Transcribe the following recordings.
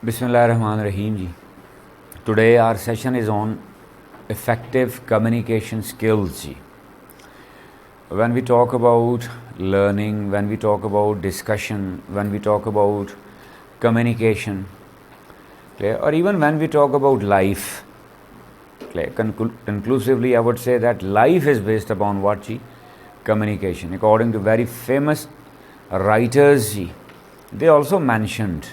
Bismillahirrahmanirrahim ji. Today our session is on effective communication skills ji. When we talk about learning, when we talk about discussion, when we talk about communication, or even when we talk about life, conclusively I would say that life is based upon what ji? Communication. According to very famous writers ji, they also mentioned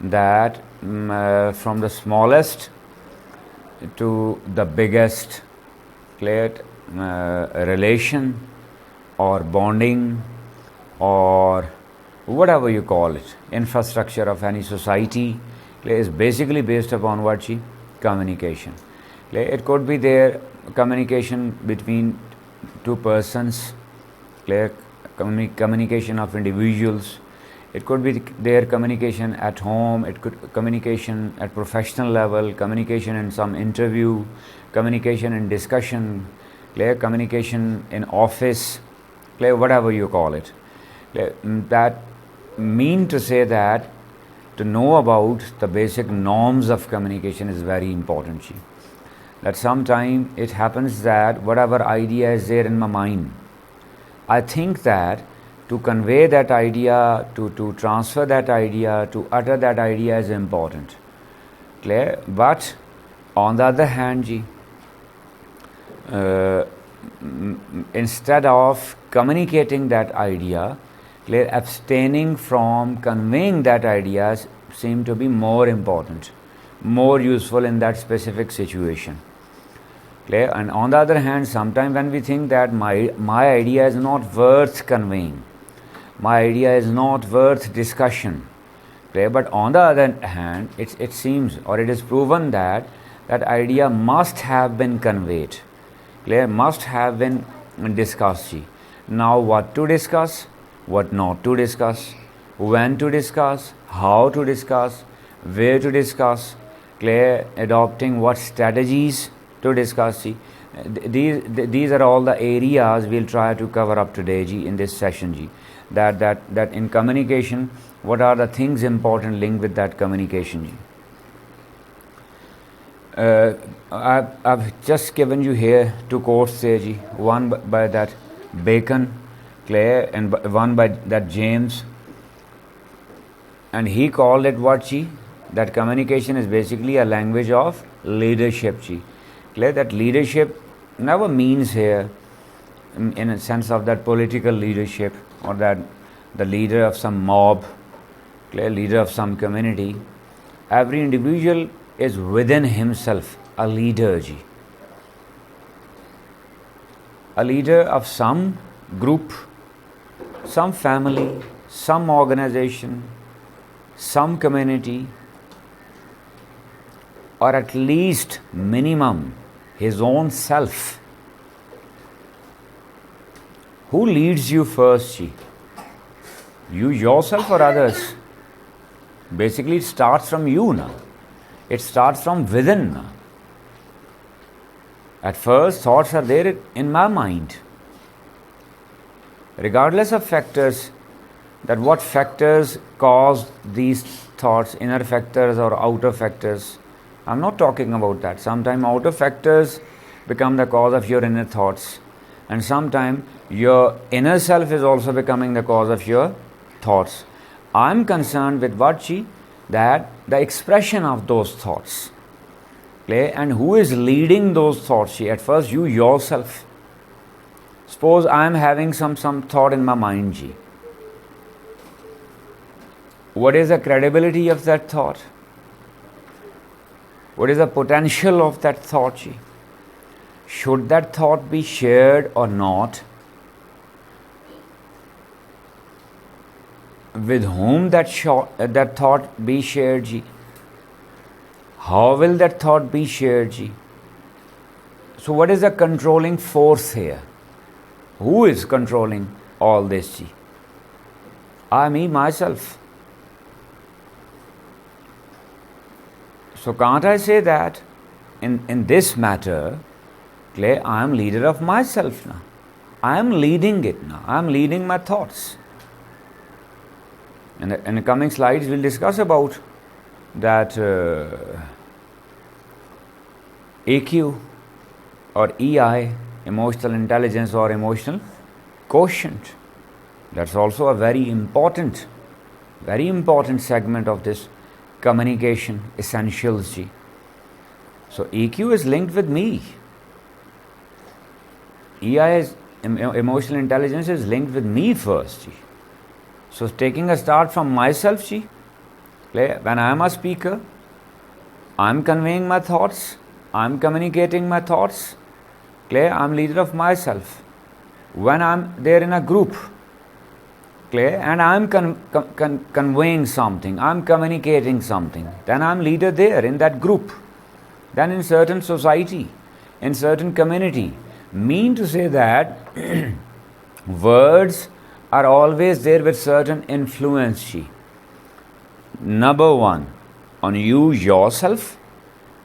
that from the smallest to the biggest relation or bonding or whatever you call it, infrastructure of any society is basically based upon what she? Communication. It could be their communication between two persons, communication of individuals. It could be their communication at home, it could communication at professional level, communication in some interview, communication in discussion, communication in office, whatever you call it. That mean to say that to know about the basic norms of communication is very important. That sometimes it happens that whatever idea is there in my mind, I think that to convey that idea, to transfer that idea, to utter that idea is important. Clear? But on the other hand, instead of communicating that idea, abstaining from conveying that idea seem to be more important, more useful in that specific situation. Clear? And on the other hand, sometimes when we think that my idea is not worth conveying, my idea is not worth discussion. But on the other hand, it seems or it is proven that that idea must have been conveyed, must have been discussed. Now what to discuss, what not to discuss, when to discuss, how to discuss, where to discuss, adopting what strategies to discuss. These are all the areas we'll try to cover up today in this session. That in communication, what are the things important linked with that communication? I've just given you here two quotes there, one by that Bacon, and one by that James, and he called it what? That communication is basically a language of leadership. That leadership never means here in a sense of that political leadership or that the leader of some mob, leader of some community. Every individual is within himself a leader. A leader of some group, some family, some organization, some community, or at least minimum his own self. Who leads you first? You yourself or others? Basically it starts from you now. It starts from within now. At first thoughts are there in my mind. Regardless of factors, that what factors cause these thoughts, inner factors or outer factors. I'm not talking about that. Sometimes outer factors become the cause of your inner thoughts. And sometimes your inner self is also becoming the cause of your thoughts. I'm concerned with what? That the expression of those thoughts. And who is leading those thoughts? At first you yourself. Suppose I am having some thought in my mind. What is the credibility of that thought? What is the potential of that thought? Should that thought be shared or not? With whom that thought be shared? How will that thought be shared? So what is the controlling force here? Who is controlling all this? Me, myself. So can't I say that in this matter, I am leader of myself now. I am leading it now. I am leading my thoughts. In the coming slides, we'll discuss about that EQ or EI, emotional intelligence or emotional quotient, that's also a very important segment of this communication essentials. Ji. So EQ is linked with me. EI is emotional intelligence is linked with me first. Ji. So taking a start from myself, ji, when I am a speaker, I am conveying my thoughts, I am communicating my thoughts, I am leader of myself. When I am there in a group, and I am conveying something, I am communicating something, then I am leader there in that group. Then in certain society, in certain community, mean to say that words are always there with certain influence. Number one, on you yourself,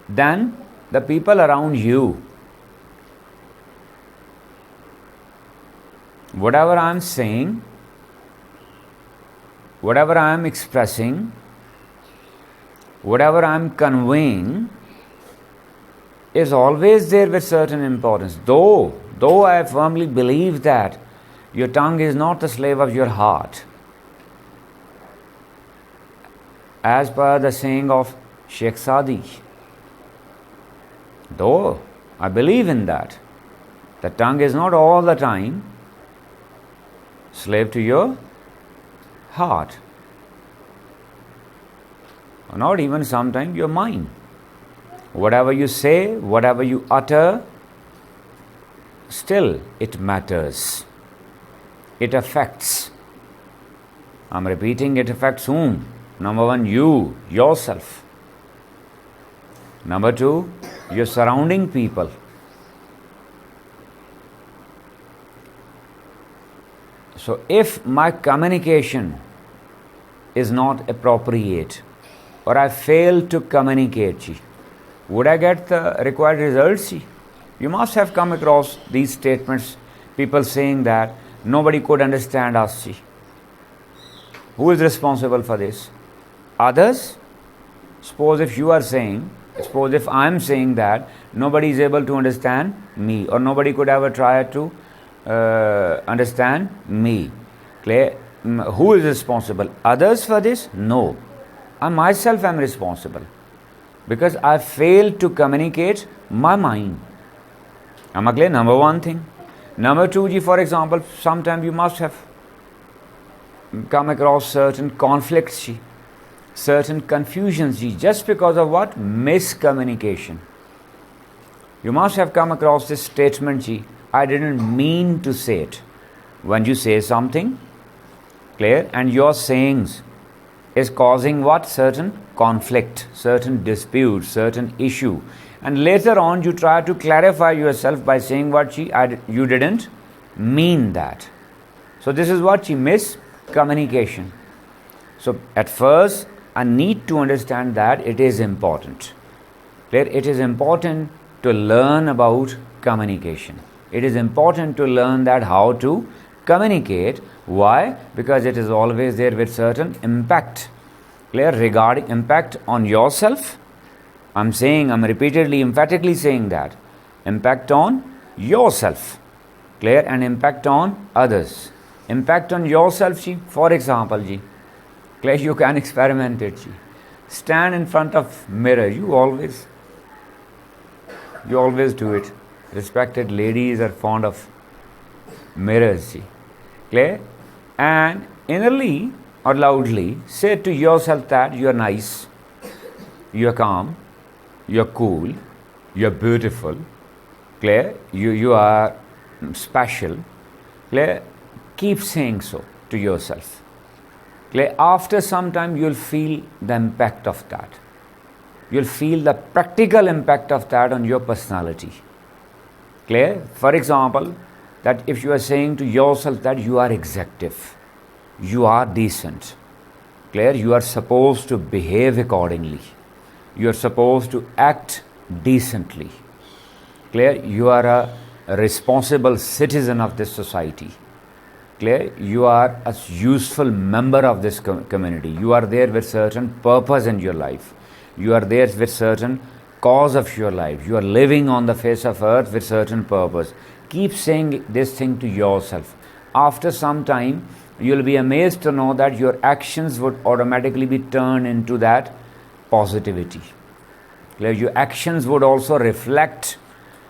then the people around you. Whatever I am saying, whatever I am expressing, whatever I am conveying is always there with certain importance. Though I firmly believe that your tongue is not the slave of your heart. As per the saying of Sheikh Sadi, though I believe in that, the tongue is not all the time slave to your heart, or not even sometimes your mind. Whatever you say, whatever you utter, still it matters. It affects. I'm repeating, it affects whom? Number one, you, yourself. Number two, your surrounding people. So if my communication is not appropriate, or I fail to communicate, would I get the required results? You must have come across these statements, people saying that nobody could understand us. Who is responsible for this? Others? Suppose if I am saying that nobody is able to understand me, or nobody could ever try to understand me. Who is responsible? Others for this? No. I myself am responsible, because I failed to communicate my mind. Am I clear? Number one thing. Number two, for example, sometimes you must have come across certain conflicts, certain confusions, just because of what? Miscommunication. You must have come across this statement, I didn't mean to say it. When you say something, and your sayings is causing what? Certain conflict, certain dispute, certain issue. And later on you try to clarify yourself by saying what? You didn't mean that. So this is what? Miscommunication. So at first I need to understand that it is important. It is important to learn about communication. It is important to learn that how to communicate. Why? Because it is always there with certain impact. Regarding impact on yourself, I'm repeatedly, emphatically saying that. Impact on yourself. And impact on others. Impact on yourself, for example, you can experiment it. Stand in front of mirror. You always do it. Respected ladies are fond of mirrors. And innerly or loudly say to yourself that you are nice, you are calm, you are cool, you are beautiful, you are special. Keep saying so to yourself. After some time you will feel the impact of that. You will feel the practical impact of that on your personality. For example, that if you are saying to yourself that you are executive, you are decent, you are supposed to behave accordingly, you are supposed to act decently, you are a responsible citizen of this society, you are a useful member of this community, you are there with certain purpose in your life, You are there with certain cause of your life. You are living on the face of earth with certain purpose. Keep saying this thing to yourself. After some time, you'll be amazed to know that your actions would automatically be turned into that positivity. Your actions would also reflect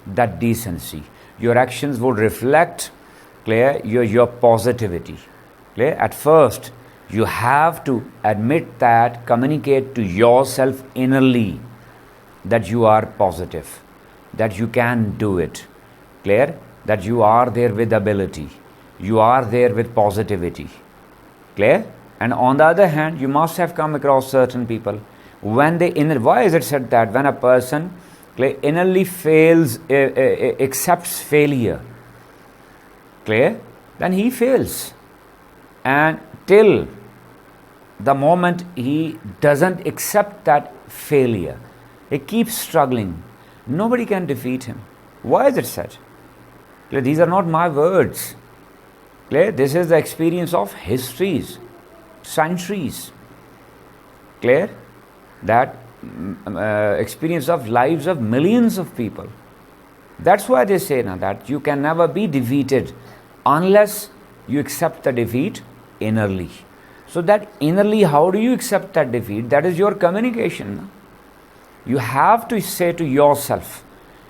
that decency. Your actions would reflect your positivity. At first, you have to admit that, communicate to yourself innerly that you are positive, that you can do it. That you are there with ability. You are there with positivity. Clear? And on the other hand, you must have come across certain people when they why is it said that when a person innerly fails, accepts failure, then he fails, and till the moment he doesn't accept that failure, he keeps struggling, nobody can defeat him. Why is it said? These are not my words. This is the experience of histories, centuries. That experience of lives of millions of people. That's why they say now that you can never be defeated unless you accept the defeat innerly. So that innerly, how do you accept that defeat? That is your communication. You have to say to yourself,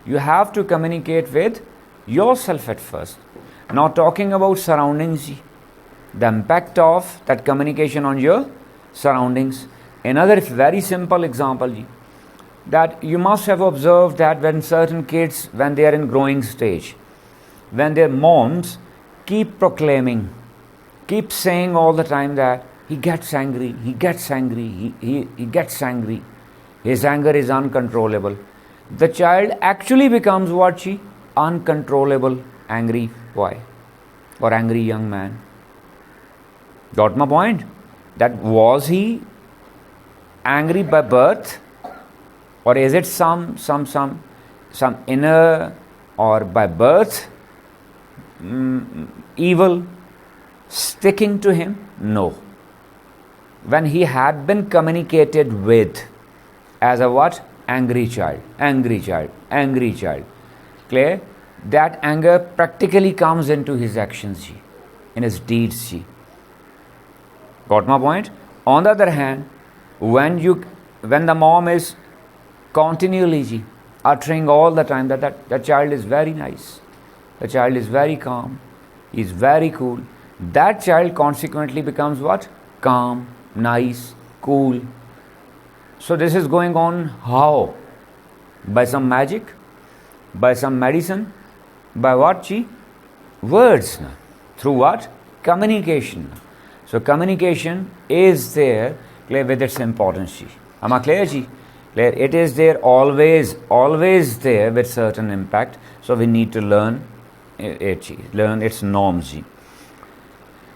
you have to communicate with yourself at first. Now talking about surroundings, the impact of that communication on your surroundings. Another very simple example, that you must have observed that when certain kids, when they are in growing stage, when their moms keep proclaiming, keep saying all the time that he gets angry, he gets angry, he gets angry, his anger is uncontrollable. The child actually becomes what she? Uncontrollable, angry boy or angry young man. Got my point? That was he angry by birth, or is it some inner or by birth evil sticking to him? No. When he had been communicated with as a what? Angry child, angry child, angry child. Clear? That anger practically comes into his actions, in his deeds. Got my point? On the other hand, when the mom is continually uttering all the time that child is very nice, the child is very calm, he is very cool, that child consequently becomes what? Calm, nice, cool. So this is going on how? By some magic? By some medicine? By what? Words. Through what? Communication. So communication is there with its importance. Am I clear? Clear? It is there always there with certain impact. So we need to learn it, learn its norms.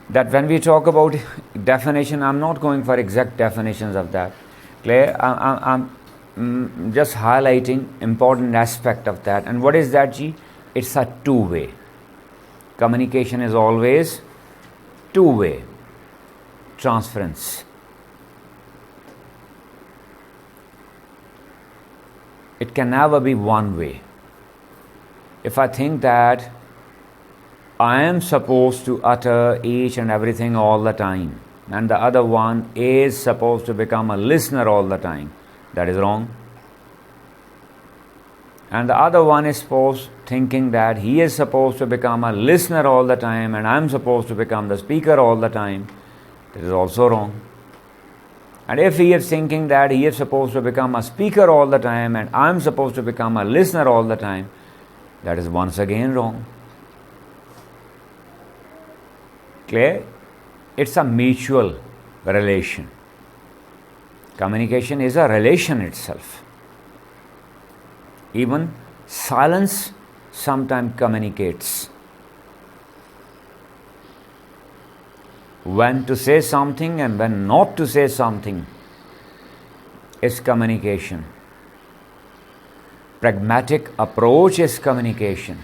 That when we talk about definition, I'm not going for exact definitions of that. Clear? I'm just highlighting important aspect of that. And what is that? It's a two-way. Communication is always two-way. Transference. It can never be one way. If I think that I am supposed to utter each and everything all the time, and the other one is supposed to become a listener all the time, that is wrong. And the other one is thinking that he is supposed to become a listener all the time and I'm supposed to become the speaker all the time, that is also wrong. And if he is thinking that he is supposed to become a speaker all the time and I'm supposed to become a listener all the time, that is once again wrong. Clear? It's a mutual relation. Communication is a relation itself. Even silence sometimes communicates. When to say something and when not to say something is communication. Pragmatic approach is communication.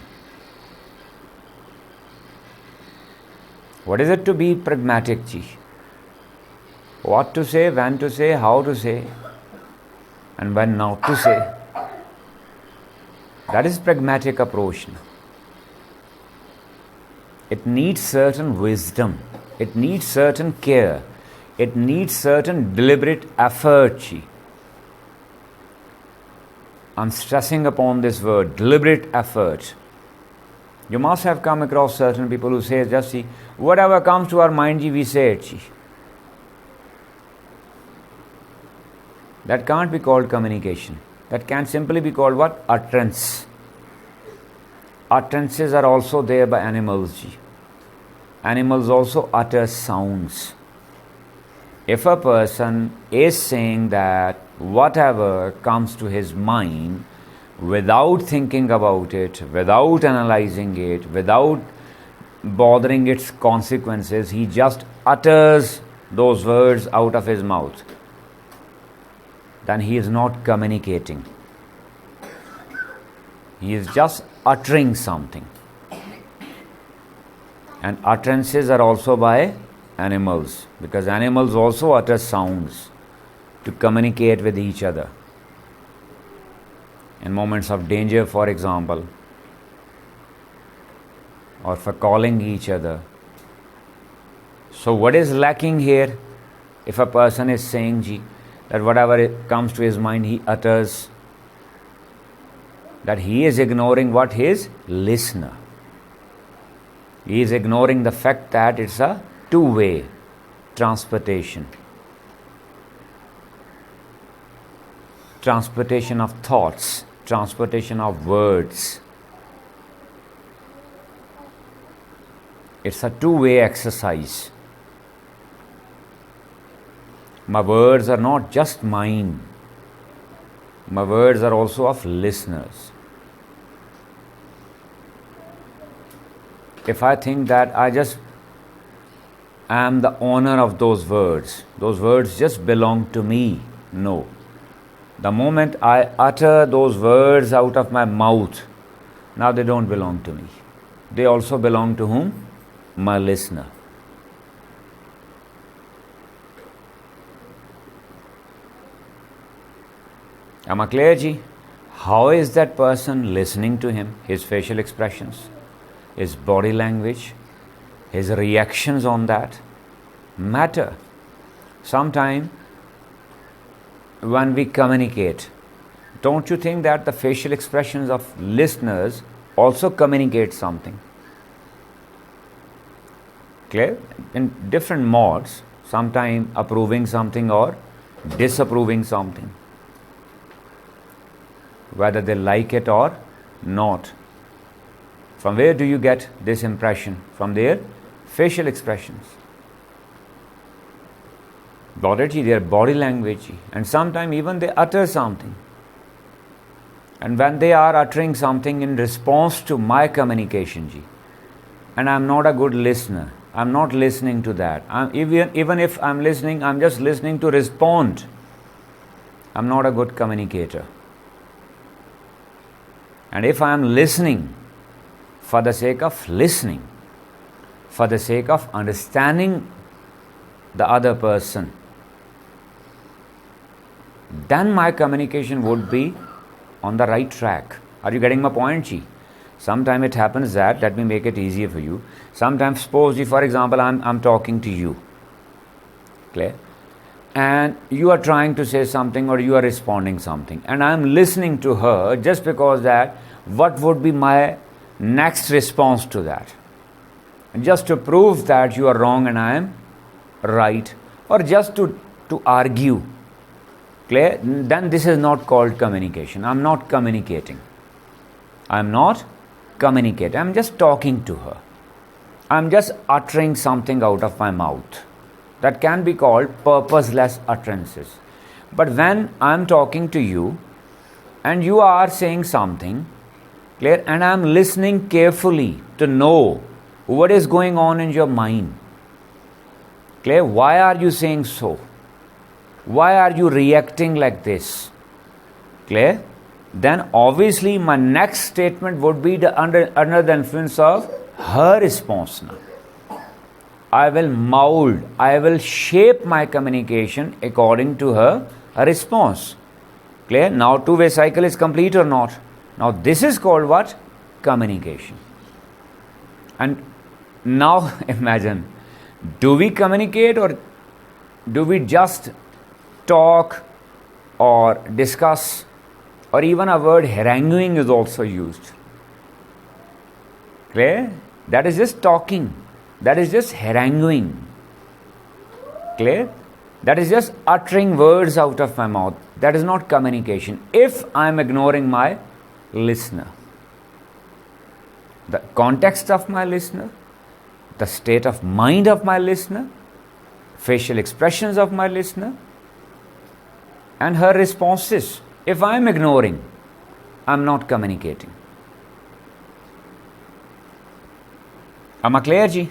What is it to be pragmatic? What to say, when to say, how to say. and when not to say. That is pragmatic approach. It needs certain wisdom. It needs certain care. It needs certain deliberate effort. I'm stressing upon this word, deliberate effort. You must have come across certain people who say, just see, whatever comes to our mind, we say it. That can't be called communication. That can simply be called what? Utterance. Utterances are also there by animals. Animals also utter sounds. If a person is saying that whatever comes to his mind, without thinking about it, without analyzing it, without bothering its consequences, he just utters those words out of his mouth, then he is not communicating. He is just uttering something. And utterances are also by animals, because animals also utter sounds to communicate with each other. In moments of danger, for example, or for calling each other. So what is lacking here? If a person is saying that whatever comes to his mind he utters, that he is ignoring what? His listener. He is ignoring the fact that it's a two-way transportation. Transportation of thoughts, transportation of words. It's a two-way exercise. My words are not just mine. My words are also of listeners. If I think that I just am the owner of those words just belong to me, no. The moment I utter those words out of my mouth, now they don't belong to me. They also belong to whom? My listener. Am I clear, ji? How is that person listening to him? His facial expressions, his body language, his reactions on that matter. Sometimes when we communicate, don't you think that the facial expressions of listeners also communicate something? Clear? In different modes, sometimes approving something or disapproving something, whether they like it or not. From where do you get this impression? From their facial expressions. Their body language, and sometimes even they utter something. And when they are uttering something in response to my communication, and I'm not a good listener, I'm not listening to that. Even if I'm listening, I'm just listening to respond. I'm not a good communicator. And if I'm listening for the sake of listening, for the sake of understanding the other person, then my communication would be on the right track. Are you getting my point, Chi? Sometimes it happens that, let me make it easier for you. Sometimes suppose, for example, I'm talking to you, clear? And you are trying to say something or you are responding something, and I'm listening to her just because that what would be my next response to that, just to prove that you are wrong and I am right, or just to argue, clear? Then this is not called communication. I'm not communicating. I'm just talking to her. I'm just uttering something out of my mouth. That can be called purposeless utterances. But when I'm talking to you and you are saying something, clear, and I'm listening carefully to know what is going on in your mind, clear, why are you saying so? Why are you reacting like this? Clear? Then obviously my next statement would be under the influence of her response now. I will shape my communication according to her response. Clear? Now two-way cycle is complete or not? Now this is called what? Communication. And now imagine, do we communicate or do we just talk or discuss, or even a word haranguing is also used? Clear? That is just talking. That is just haranguing. Clear? That is just uttering words out of my mouth. That is not communication. If I am ignoring my listener, the context of my listener, the state of mind of my listener, facial expressions of my listener, and her responses. If I am ignoring, I am not communicating. Am I clear, ji?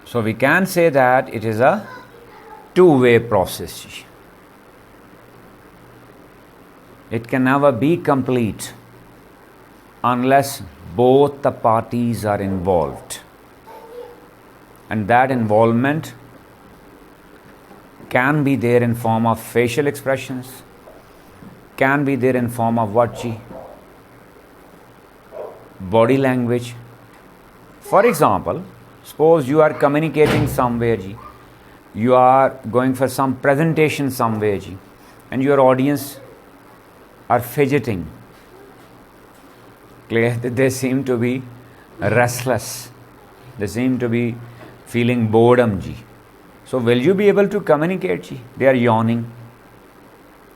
So we can say that it is a two-way process, ji. It can never be complete unless both the parties are involved. And that involvement can be there in form of facial expressions, can be there in form of what, ji? Body language. For example, suppose you are communicating somewhere, ji. You are going for some presentation somewhere, ji, and your audience are fidgeting. Clear? They seem to be restless. They seem to be feeling boredom, ji. So will you be able to communicate, ji? They are yawning.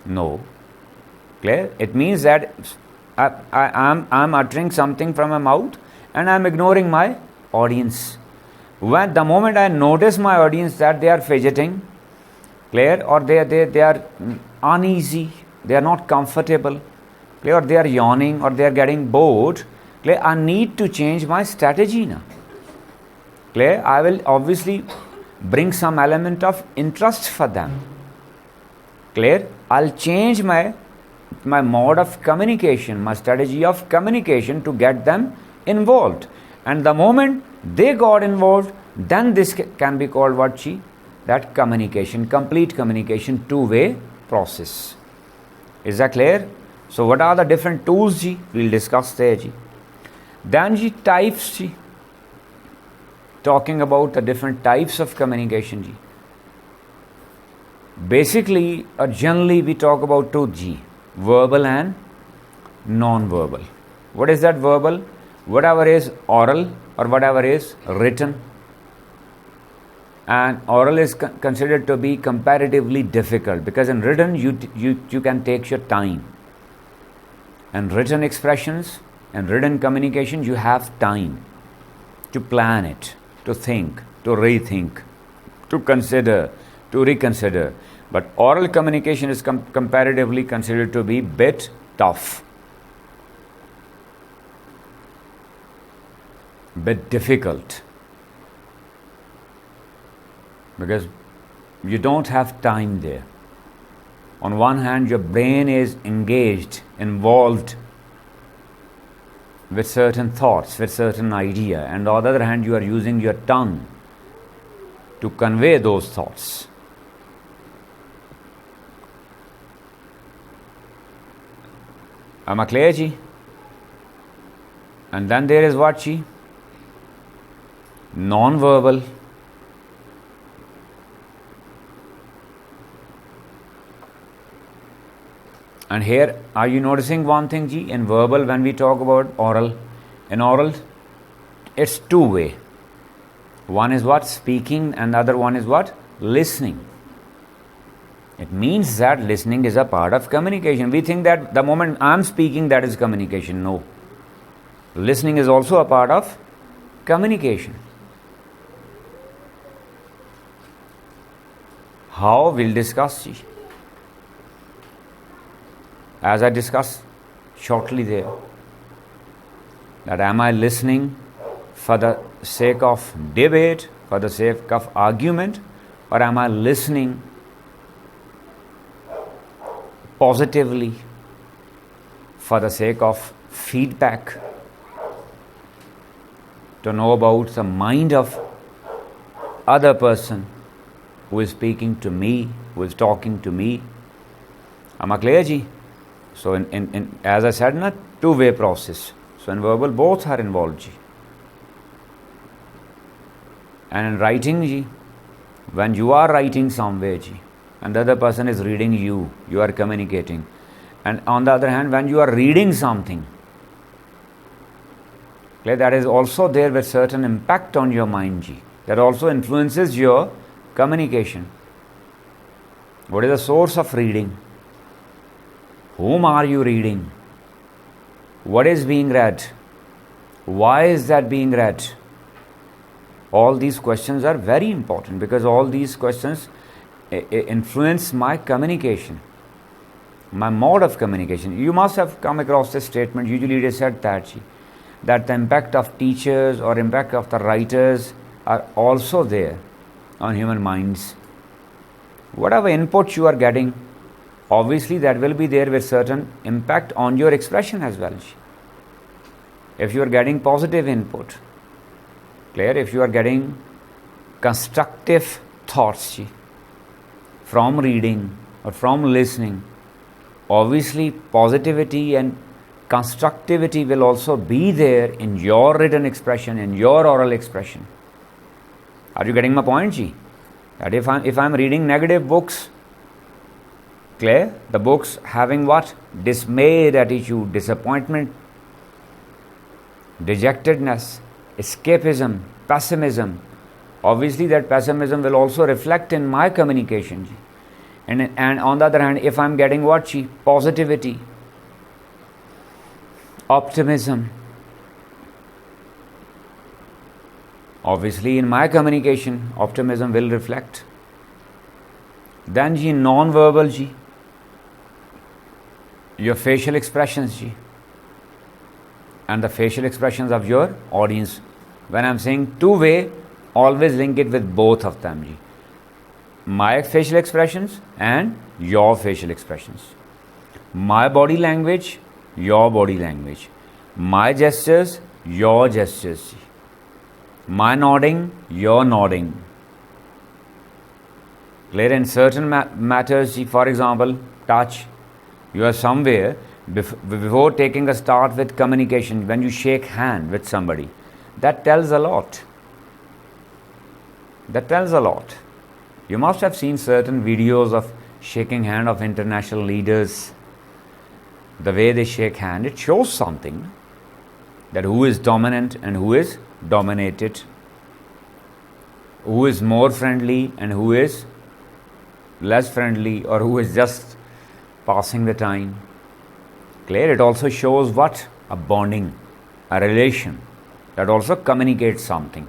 No. Clear? It means that I'm uttering something from my mouth and I'm ignoring my audience. When the moment I notice my audience that they are fidgeting, clear, or they are uneasy, they are not comfortable, clear, or they are yawning, or they are getting bored, clear, I need to change my strategy now. Clear? I will obviously bring some element of interest for them. Clear? I'll change my mode of communication, my strategy of communication to get them involved. And the moment they got involved, then this can be called what, chi? That communication, complete communication, two-way process. Is that clear? So what are the different tools, ji? We'll discuss there, ji. Then, ji, types, ji. Talking about the different types of communication, ji. Basically or generally we talk about two, ji. Verbal and non-verbal. What is that verbal? Whatever is oral or whatever is written. And oral is considered to be comparatively difficult because in written you can take your time. And written expressions and written communication, you have time to plan it, to think, to rethink, to consider, to reconsider. But oral communication is comparatively considered to be bit tough, bit difficult, because you don't have time there. On one hand, your brain is engaged, involved with certain thoughts, with certain idea, and on the other hand, you are using your tongue to convey those thoughts. Am I clear, ji? And then there is what, ji? Non-verbal. And here, are you noticing one thing, ji? In verbal, when we talk about oral, in oral, it's two-way. One is what? Speaking, and the other one is what? Listening. It means that listening is a part of communication. We think that the moment I'm speaking, that is communication. No. Listening is also a part of communication. How? We'll discuss, ji. As I discussed shortly there, that am I listening for the sake of debate, for the sake of argument, or am I listening positively for the sake of feedback, to know about the mind of other person, who is speaking to me, who is talking to me. Am I clear, ji? So in as I said, na, two-way process. So in verbal, both are involved, ji. And in writing, ji, when you are writing somewhere, ji, and the other person is reading you, you are communicating. And on the other hand, when you are reading something, okay, that is also there with certain impact on your mind, ji. That also influences your communication. What is the source of reading? Whom are you reading? What is being read? Why is that being read? All these questions are very important because all these questions influence my communication, my mode of communication. You must have come across this statement, usually it is said that the impact of teachers or impact of the writers are also there on human minds. Whatever input you are getting, obviously that will be there with certain impact on your expression as well. If you are getting positive input, clear, if you are getting constructive thoughts from reading or from listening, obviously positivity and constructivity will also be there in your written expression, in your oral expression. Are you getting my point, ji? That if I'm reading negative books, clear, the books having what? Dismayed attitude, disappointment, dejectedness, escapism, pessimism. Obviously that pessimism will also reflect in my communication. And on the other hand, if I'm getting what? Positivity, optimism, obviously in my communication, optimism will reflect. Then non-verbal, your facial expressions, and the facial expressions of your audience. When I'm saying two-way, always link it with both of them, my facial expressions and your facial expressions, my body language, your body language, my gestures, your gestures, my nodding, your nodding. Clear? In certain matters, for example, touch. You are somewhere, before taking a start with communication, when you shake hand with somebody, that tells a lot. That tells a lot. You must have seen certain videos of shaking hand of international leaders. The way they shake hand, it shows something, that who is dominant and who is dominated, who is more friendly and who is less friendly, or who is just passing the time. Clear? It also shows what? A bonding, a relation. That also communicates something.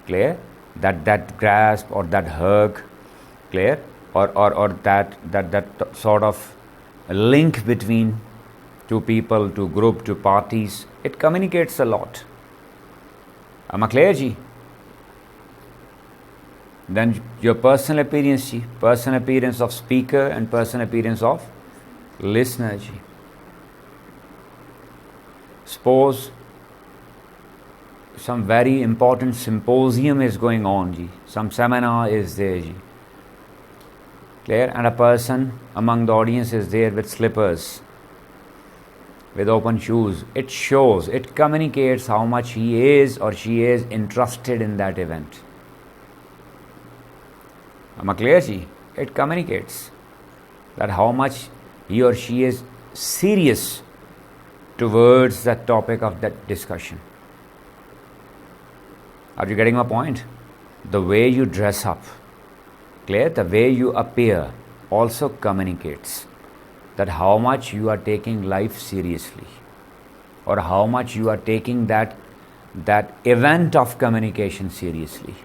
Clear? That grasp or that hug. Clear? Or that sort of link between two people, to group, to parties. It communicates a lot. Am I clear, ji? Then your personal appearance, personal appearance of speaker and personal appearance of listener. Suppose some very important symposium is going on, some seminar is there, clear, and a person among the audience is there with slippers, with open shoes. It shows, it communicates how much he is or she is interested in that event. Am I clear, ji? It communicates that how much he or she is serious towards the topic of that discussion. Are you getting my point? The way you dress up, clear, the way you appear also communicates that how much you are taking life seriously, or how much you are taking that event of communication seriously.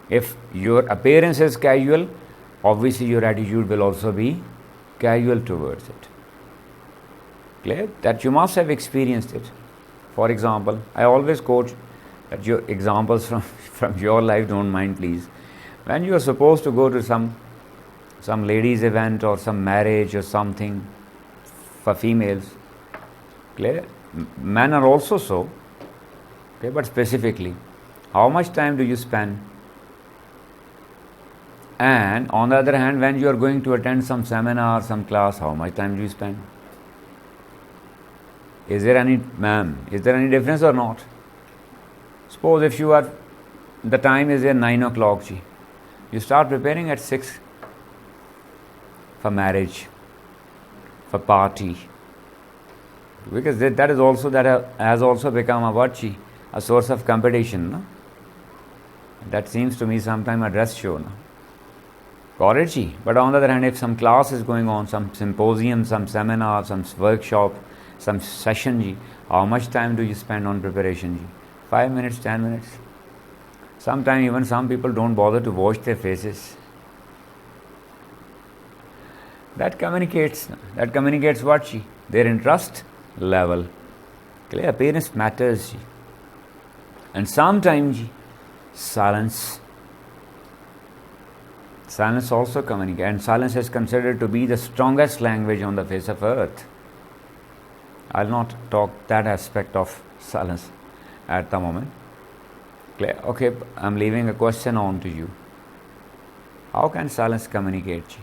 If your appearance is casual, obviously your attitude will also be casual towards it. Clear? That you must have experienced it. For example, I always quote that your examples from your life, don't mind please. When you are supposed to go to some ladies event or some marriage or something for females, clear? Men are also so, okay, but specifically, how much time do you spend And on the other hand, when you are going to attend some seminar, some class, how much time do you spend? Is there any difference or not? Suppose if you are, the time is there 9 o'clock, you start preparing at 6 for marriage, for party, because that has also become a source of competition, no? That seems to me sometime a dress show, no? Correct. But on the other hand, if some class is going on, some symposium, some seminar, some workshop, some session, how much time do you spend on preparation? 5 minutes, 10 minutes. Sometimes even some people don't bother to wash their faces. That communicates what? Their interest level. Clear appearance matters. And sometimes silence also communicates, and silence is considered to be the strongest language on the face of earth. I'll not talk that aspect of silence at the moment. Clear? Okay, I'm leaving a question on to you. How can silence communicate?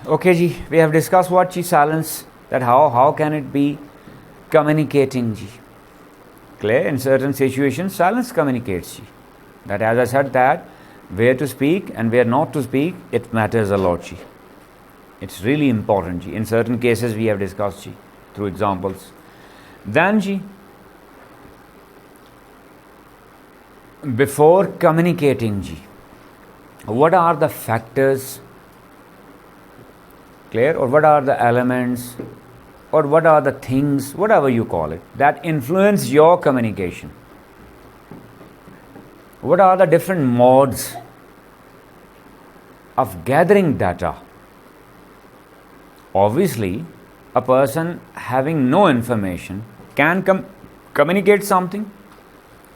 Okay, we have discussed what silence, that how can it be communicating. Clear? In certain situations, silence communicates. That, as I said, that where to speak and where not to speak, it matters a lot. It's really important. In certain cases, we have discussed through examples. Then, before communicating, what are the factors? Clear? Or what are the elements? Or what are the things, whatever you call it, that influence your communication? What are the different modes of gathering data? Obviously, a person having no information can communicate something.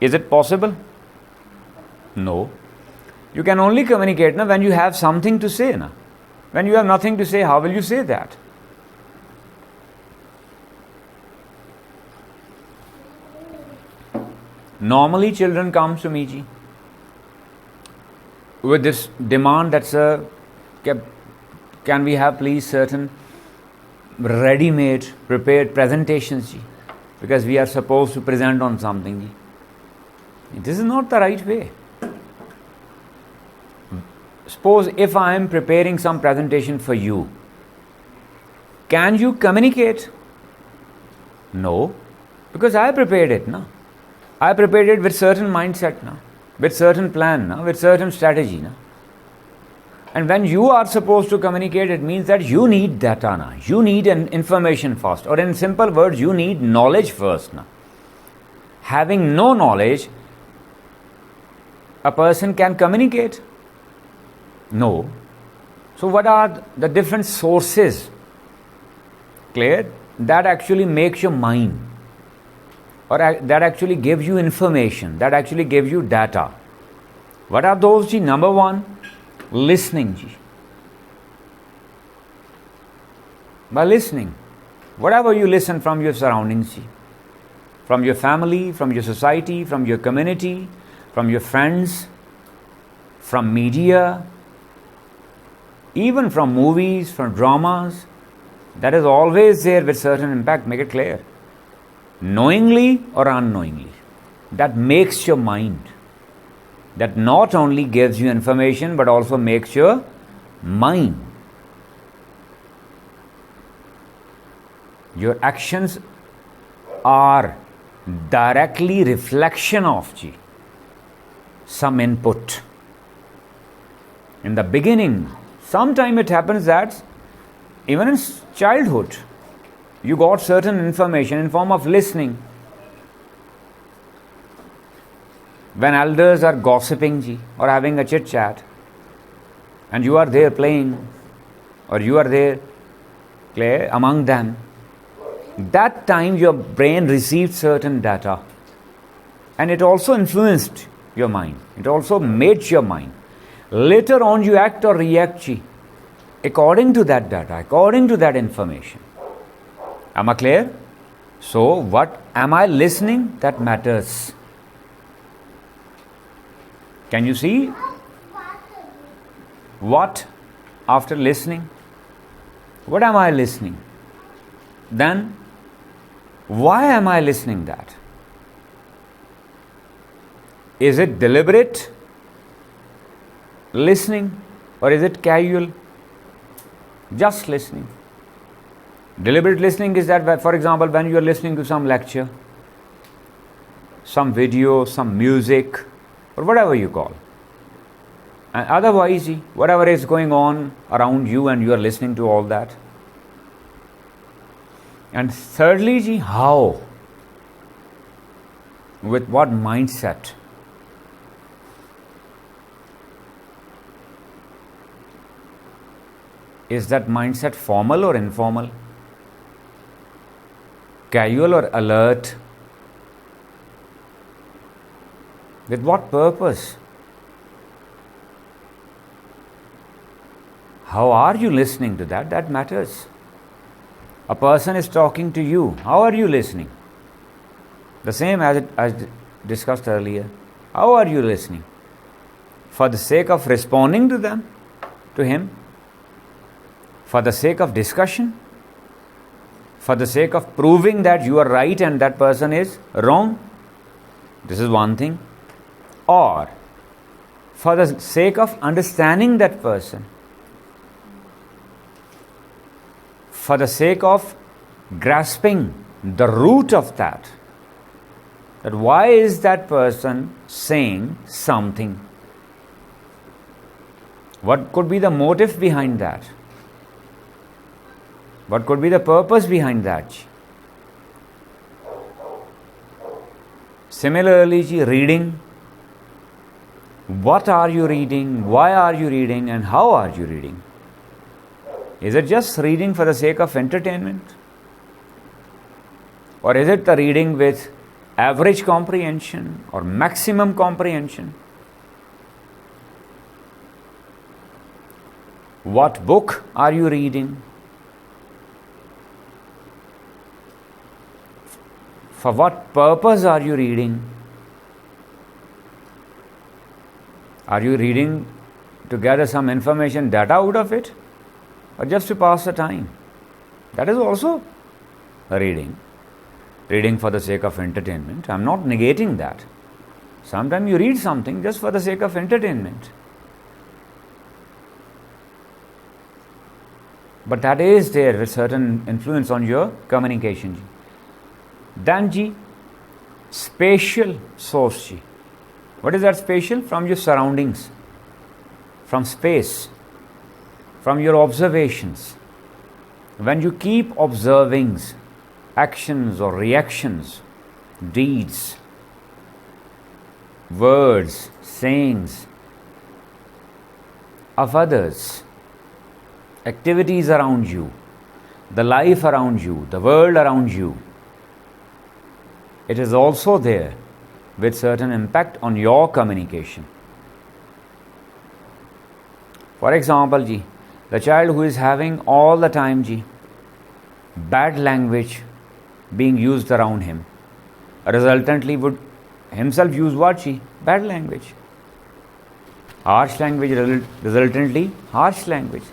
Is it possible? No. You can only communicate when you have something to say. When you have nothing to say, how will you say that? Normally, children come to me with this demand that, sir, can we have please certain ready-made, prepared presentations, because we are supposed to present on something. This is not the right way. Suppose if I am preparing some presentation for you, can you communicate? No, because I prepared it. I prepared it with certain mindset, with certain plan, with certain strategy. And when you are supposed to communicate, it means that you need data. You need an information first, or in simple words, you need knowledge first. Having no knowledge, a person can communicate? No. So what are the different sources? Clear? That actually makes your mind, or that actually gives you information, that actually gives you data. What are those? Number one, listening. By listening, whatever you listen from your surroundings, from your family, from your society, from your community, from your friends, from media, even from movies, from dramas, that is always there with certain impact. Make it clear. Knowingly or unknowingly, that makes your mind. That not only gives you information but also makes your mind. Your actions are directly reflection of some input. In the beginning, sometime it happens that even in childhood, you got certain information in form of listening. When elders are gossiping or having a chit chat, and you are there playing, or you are there among them, that time your brain received certain data, and it also influenced your mind. It also made your mind. Later on, you act or react according to that data, according to that information. Am I clear? So what am I listening? That matters. Can you see what after listening? What am I listening? Then why am I listening that? Is it deliberate listening or is it casual? Just listening. Deliberate listening is that, for example, when you are listening to some lecture, some video, some music, or whatever you call. And otherwise, whatever is going on around you and you are listening to all that. And thirdly, how? With what mindset? Is that mindset formal or informal? Casual or alert? With what purpose? How are you listening to that? That matters. A person is talking to you. How are you listening? The same as discussed earlier. How are you listening? For the sake of responding to them, to him? For the sake of discussion? For the sake of proving that you are right and that person is wrong? This is one thing. Or for the sake of understanding that person? For the sake of grasping the root of that? That why is that person saying something? What could be the motive behind that? What could be the purpose behind that? Similarly, reading. What are you reading? Why are you reading? And how are you reading? Is it just reading for the sake of entertainment? Or is it the reading with average comprehension or maximum comprehension? What book are you reading? For what purpose are you reading? Are you reading to gather some information, data out of it? Or just to pass the time? That is also a reading. Reading for the sake of entertainment. I am not negating that. Sometimes you read something just for the sake of entertainment. But that is there with certain influence on your communication. Then spatial source. What is that spatial? From your surroundings, from space, from your observations. When you keep observing actions or reactions, deeds, words, sayings of others, activities around you, the life around you, the world around you, it is also there with certain impact on your communication. For example, the child who is having all the time bad language being used around him, resultantly would himself use what? Bad language. Harsh language resultantly harsh language.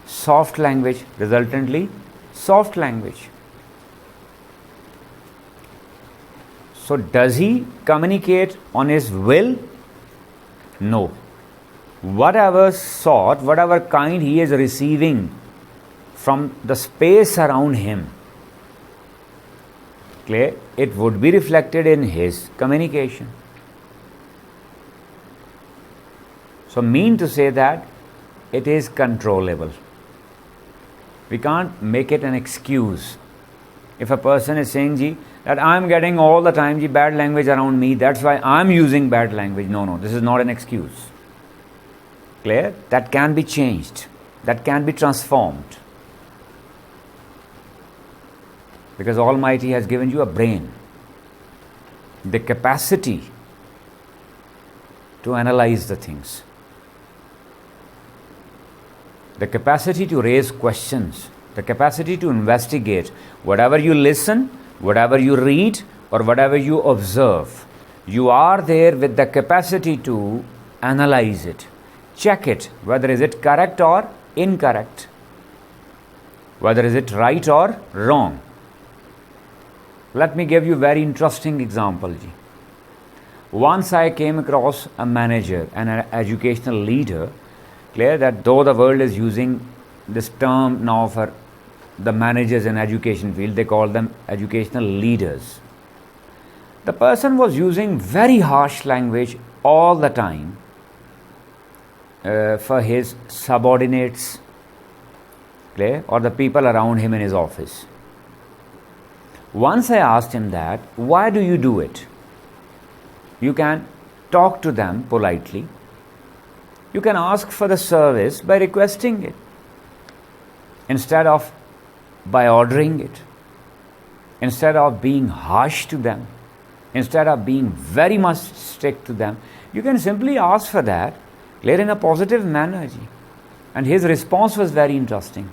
Soft language resultantly soft language. So does he communicate on his will? No. Whatever sort, whatever kind he is receiving from the space around him, clear, it would be reflected in his communication. So mean to say that it is controllable. We can't make it an excuse. If a person is saying, that I am getting all the time bad language around me, that's why I am using bad language. No, this is not an excuse. Clear? That can be changed. That can be transformed. Because Almighty has given you a brain, the capacity to analyze the things, the capacity to raise questions, the capacity to investigate. Whatever you listen, Whatever you read or whatever you observe, you are there with the capacity to analyze it, check it, whether is it correct or incorrect, whether is it right or wrong. Let me give you a very interesting example. Once I came across a manager and an educational leader, clear that though the world is using this term now for the managers in education field, they call them educational leaders. The person was using very harsh language all the time for his subordinates, clear, or the people around him in his office. Once I asked him that, why do you do it? You can talk to them politely. You can ask for the service by requesting it instead of by ordering it, instead of being harsh to them, instead of being very much strict to them. You can simply ask for that, clear, in a positive manner. And his response was very interesting.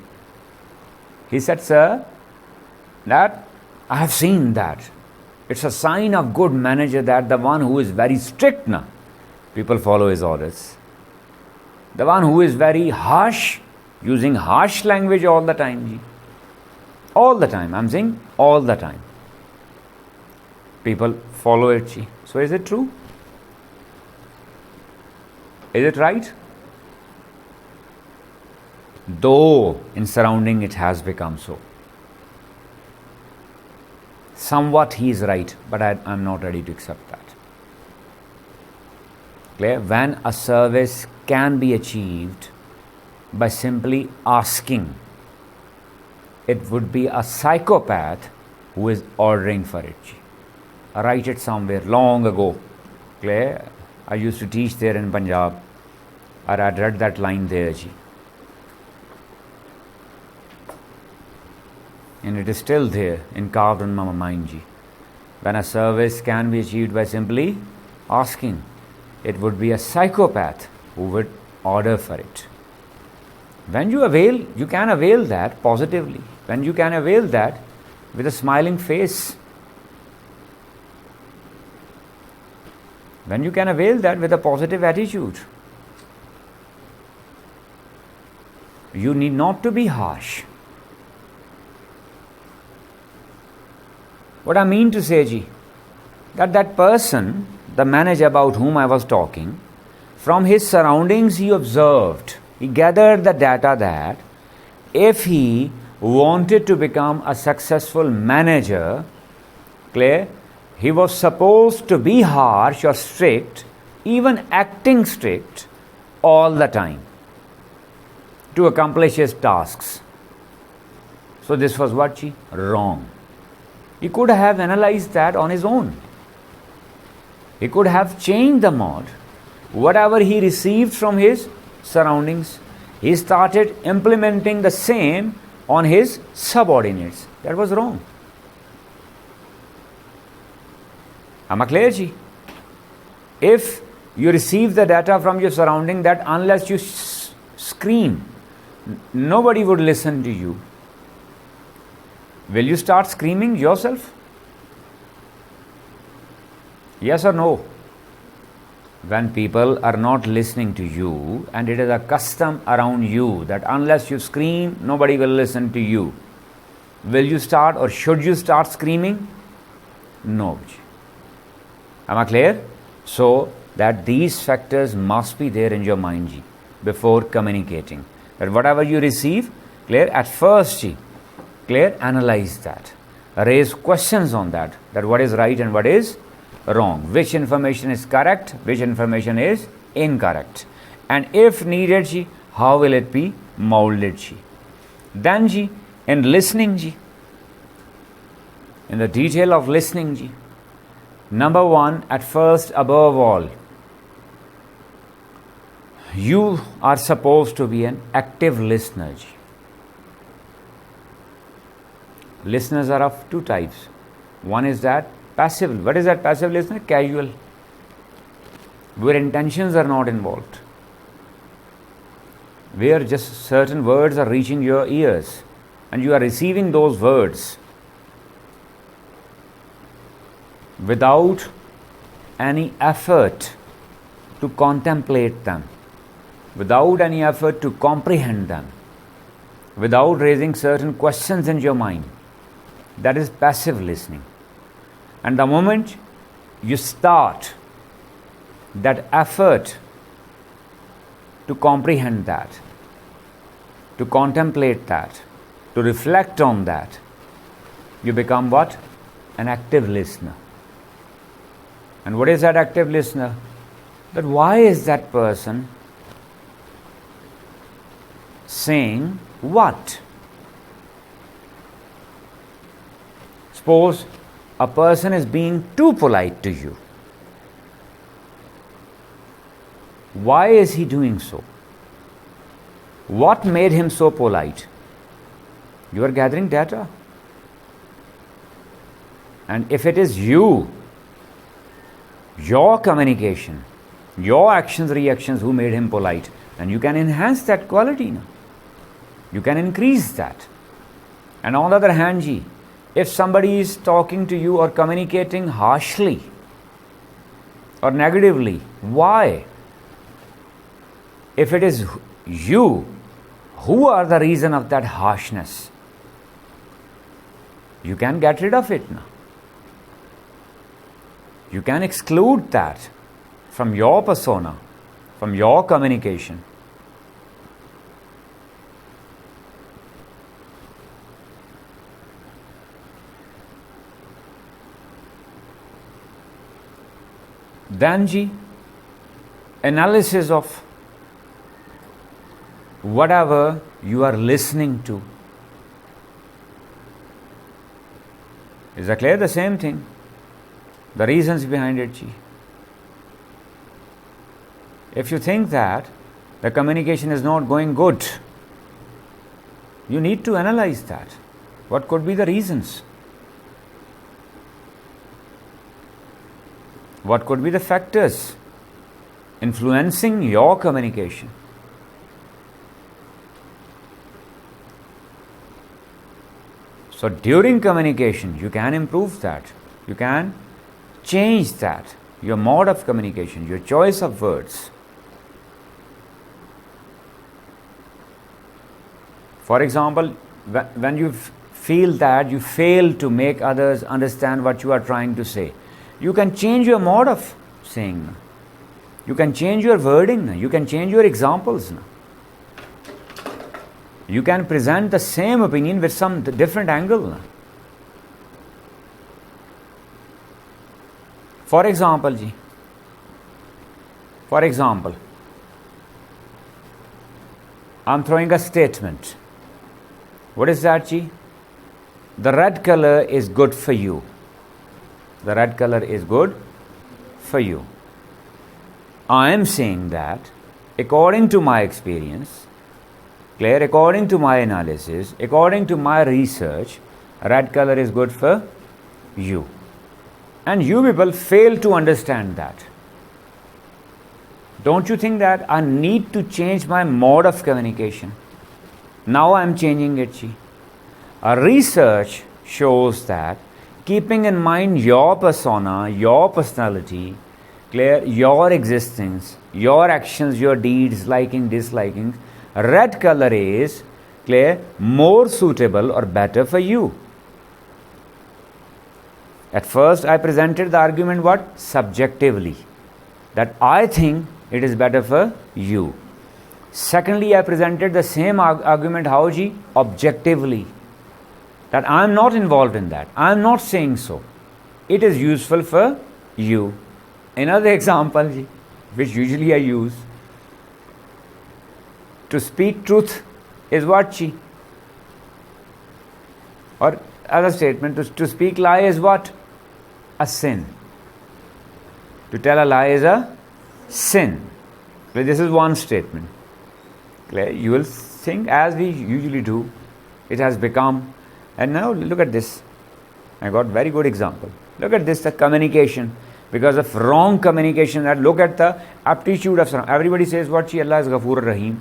He said, sir, that I have seen that. It's a sign of good manager that the one who is very strict now, people follow his orders. The one who is very harsh, using harsh language all the time. All the time, I'm saying all the time. People follow it. So is it true? Is it right? Though in surrounding it has become so. Somewhat he is right, but I'm not ready to accept that. Clear? When a service can be achieved by simply asking, it would be a psychopath who is ordering for it. I write it somewhere long ago. Clear? I used to teach there in Punjab. Or I read that line there. And it is still there, carved in my mind. When a service can be achieved by simply asking, it would be a psychopath who would order for it. When you can avail that positively. When you can avail that with a smiling face. When you can avail that with a positive attitude. You need not to be harsh. What I mean to say, that person, the manager about whom I was talking, from his surroundings he observed, he gathered the data that if he wanted to become a successful manager, clear, he was supposed to be harsh or strict, even acting strict all the time to accomplish his tasks. So this was what? Wrong. He could have analyzed that on his own. He could have changed the mode. Whatever he received from his surroundings, he started implementing the same on his subordinates. That was wrong. Am I clear, ji? If you receive the data from your surrounding that unless you scream, nobody would listen to you. Will you start screaming yourself? Yes or no? When people are not listening to you and it is a custom around you that unless you scream, nobody will listen to you. Will you start or should you start screaming? No. Am I clear? So that these factors must be there in your mind before communicating. That whatever you receive, clear, at first, clear, analyze that. Raise questions on that what is right and what is wrong. Which information is correct, which information is incorrect. And if needed, how will it be molded? Then, in listening, in the detail of listening, number one, at first, above all, you are supposed to be an active listener. Listeners are of two types. One is that passive. What is that passive listener? Casual. Where intentions are not involved. Where just certain words are reaching your ears and you are receiving those words. without any effort to contemplate them, without any effort to comprehend them, without raising certain questions in your mind. That is passive listening. And the moment you start that effort to comprehend that, to contemplate that, to reflect on that, you become what? An active listener. And what is that active listener? That why is that person saying what? Suppose a person is being too polite to you. Why is he doing so? What made him so polite? You are gathering data. And if it is you, your communication, your actions, reactions, who made him polite, then you can enhance that quality now. You can increase that. And on the other hand, if somebody is talking to you or communicating harshly or negatively, why? If it is you, who are the reason of that harshness? You can get rid of it now. You can exclude that from your persona, from your communication. Then, analysis of whatever you are listening to. Is that clear? The same thing. The reasons behind it. If you think that the communication is not going good, you need to analyze that. What could be the reasons? What could be the factors influencing your communication? So during communication, you can improve that. You can change that. Your mode of communication, your choice of words. For example, when you feel that you fail to make others understand what you are trying to say, you can change your mode of saying. You can change your wording. You can change your examples. You can present the same opinion with some different angle. For example, I'm throwing a statement. What is that, The red color is good for you. The red color is good for you. I am saying that according to my experience, according to my analysis, according to my research, red color is good for you. And you people fail to understand that. Don't you think that I need to change my mode of communication? Now I am changing it. A research shows that keeping in mind your persona, your personality, your existence, your actions, your deeds, liking, disliking, red color is more suitable or better for you. At first I presented the argument what? Subjectively. That I think it is better for you. Secondly, I presented the same argument how? Objectively. That I am not involved in that. I am not saying so. It is useful for you. Another example which usually I use. To speak truth is what? Or other statement, to speak lie is what? A sin. To tell a lie is a sin. This is one statement. You will think, as we usually do, it has become. And now look at this. I got very good example. Look at this, the communication. Because of wrong communication, that look at the aptitude of some. Everybody says what? Allah is Ghafoor Rahim.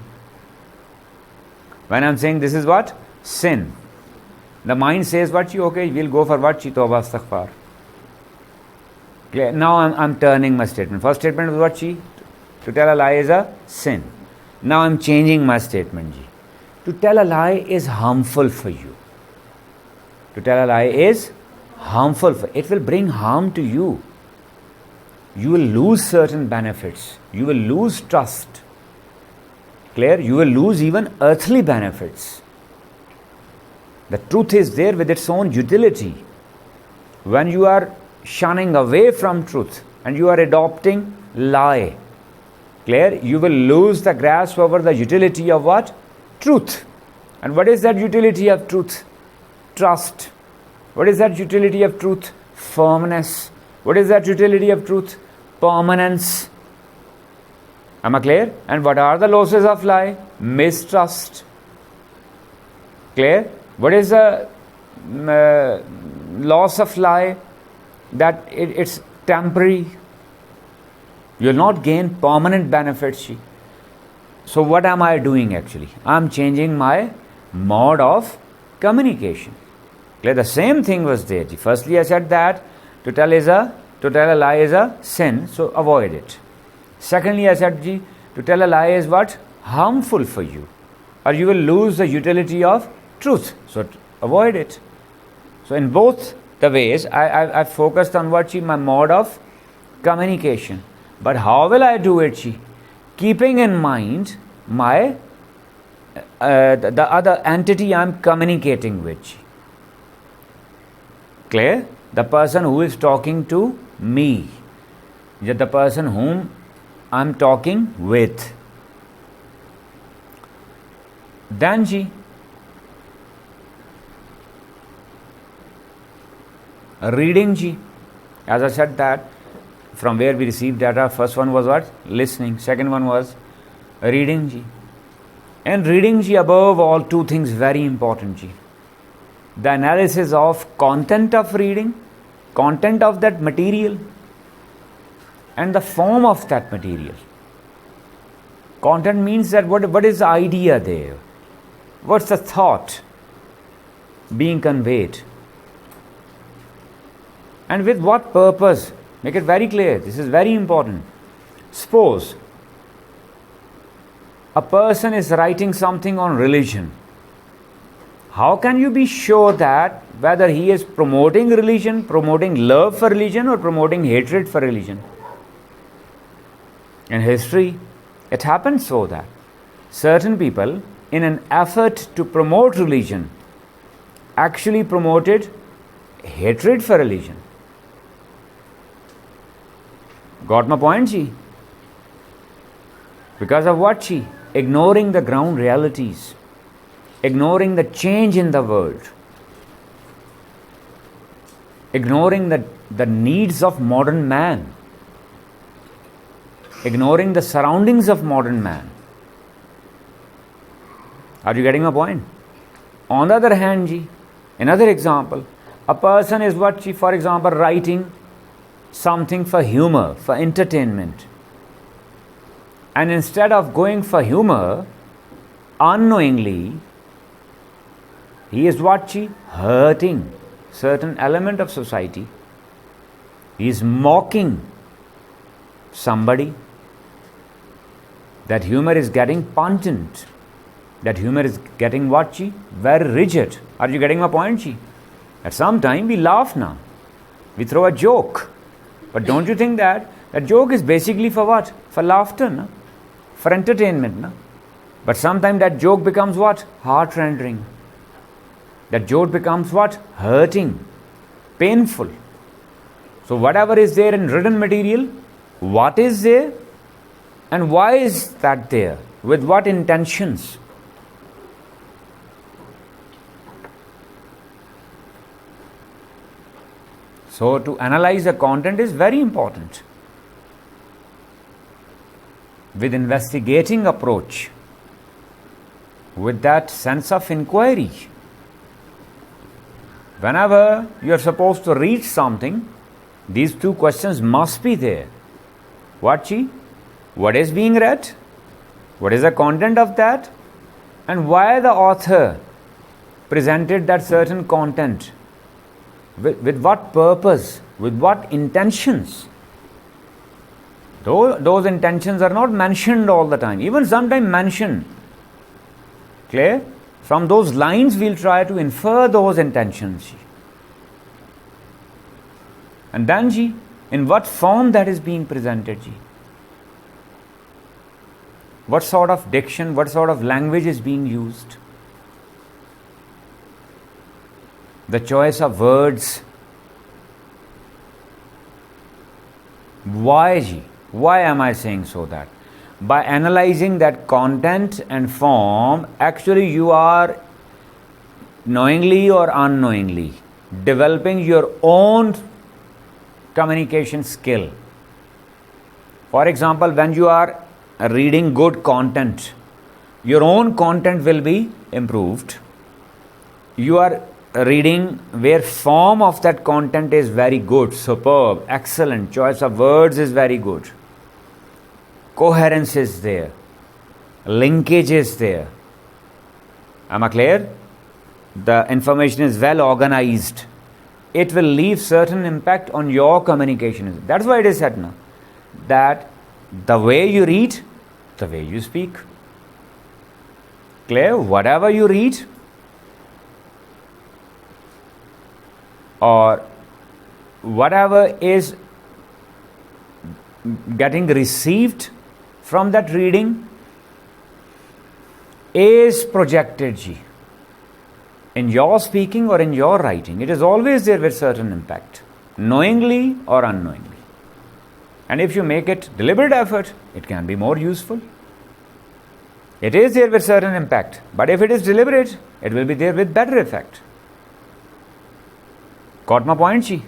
When I am saying this is what? Sin. The mind says what? Okay, we'll go for what? Tawbah, Astaghfar. Clear? Now I'm turning my statement. First statement was what, Chi? To tell a lie is a sin. Now I'm changing my statement, Ji. To tell a lie is harmful for you. To tell a lie is harmful. It will bring harm to you. You will lose certain benefits. You will lose trust. Clear? You will lose even earthly benefits. The truth is there with its own utility. When you are shunning away from truth and you are adopting lie, clear? You will lose the grasp over the utility of what? Truth. And what is that utility of truth? Trust. What is that utility of truth? Firmness. What is that utility of truth? Permanence. Am I clear? And what are the losses of lie? Mistrust. Clear? What is the loss of lie? That it's temporary. You will not gain permanent benefits. So what am I doing actually? I am changing my mode of communication. Clear? The same thing was there. Firstly, I said that to tell a lie is a sin, so avoid it. Secondly, I said, to tell a lie is what? Harmful for you. Or you will lose the utility of truth. So avoid it. So in both the ways, I focused on what? My mode of communication. But how will I do it? Keeping in mind my the other entity I am communicating with. Clear? The person who is talking to me. The person whom I am talking with. Then reading. As I said that from where we receive data, first one was what? Listening. Second one was reading. And reading above all, two things very important. The analysis of content of reading, content of that material, and the form of that material. Content means that what is the idea there? What's the thought being conveyed? And with what purpose? Make it very clear. This is very important. Suppose a person is writing something on religion. How can you be sure that whether he is promoting religion, promoting love for religion, or promoting hatred for religion? In history, it happened so that certain people, in an effort to promote religion, actually promoted hatred for religion. Got my point, Because of what, Ignoring the ground realities, ignoring the change in the world, ignoring the needs of modern man, ignoring the surroundings of modern man. Are you getting my point? On the other hand, another example, a person is what, for example, writing something for humor, for entertainment. And instead of going for humor, unknowingly, he is what? Hurting certain element of society. He is mocking somebody. That humor is getting pungent. That humor is getting what? Very rigid. Are you getting my point? At some time we laugh now. We throw a joke. But don't you think that joke is basically for what? For laughter, no? For entertainment, no? But sometimes that joke becomes what? Heart-rending. That joke becomes what? Hurting, painful. So whatever is there in written material, what is there and why is that there? With what intentions? So to analyze the content is very important. With investigating approach, with that sense of inquiry. Whenever you are supposed to read something, these two questions must be there. What is being read? What is the content of that? And why the author presented that certain content With what purpose? With what intentions? Those intentions are not mentioned all the time. Even sometimes mentioned. Clear? From those lines we'll try to infer those intentions. And then ji, in what form that is being presented ji? What sort of diction, what sort of language is being used? The choice of words. Why ji? Why am I saying so that? By analyzing that content and form, actually you are knowingly or unknowingly developing your own communication skill. For example, when you are reading good content, your own content will be improved. You are reading where form of that content is very good, superb, excellent, choice of words is very good, coherence is there, linkage is there. Am I clear? The information is well organized. It will leave certain impact on your communication. That's why it is said now that the way you read, the way you speak. Clear? Whatever you read or whatever is getting received from that reading is projected in your speaking or in your writing. It is always there with certain impact, knowingly or unknowingly. And if you make it deliberate effort, it can be more useful. It is there with certain impact, but if it is deliberate, it will be there with better effect. Got my point, ji?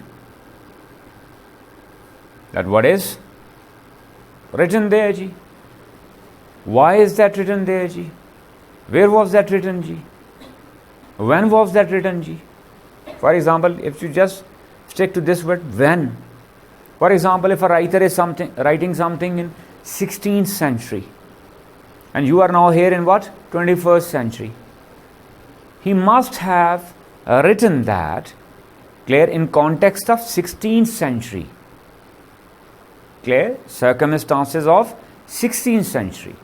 That what is written there, ji? Why is that written there, ji? Where was that written, ji? When was that written, ji? For example, if you just stick to this word, when. For example, if a writer is writing something in 16th century, and you are now here in what? 21st century. He must have written that, clear, in context of 16th century. Clear? Circumstances of 16th century.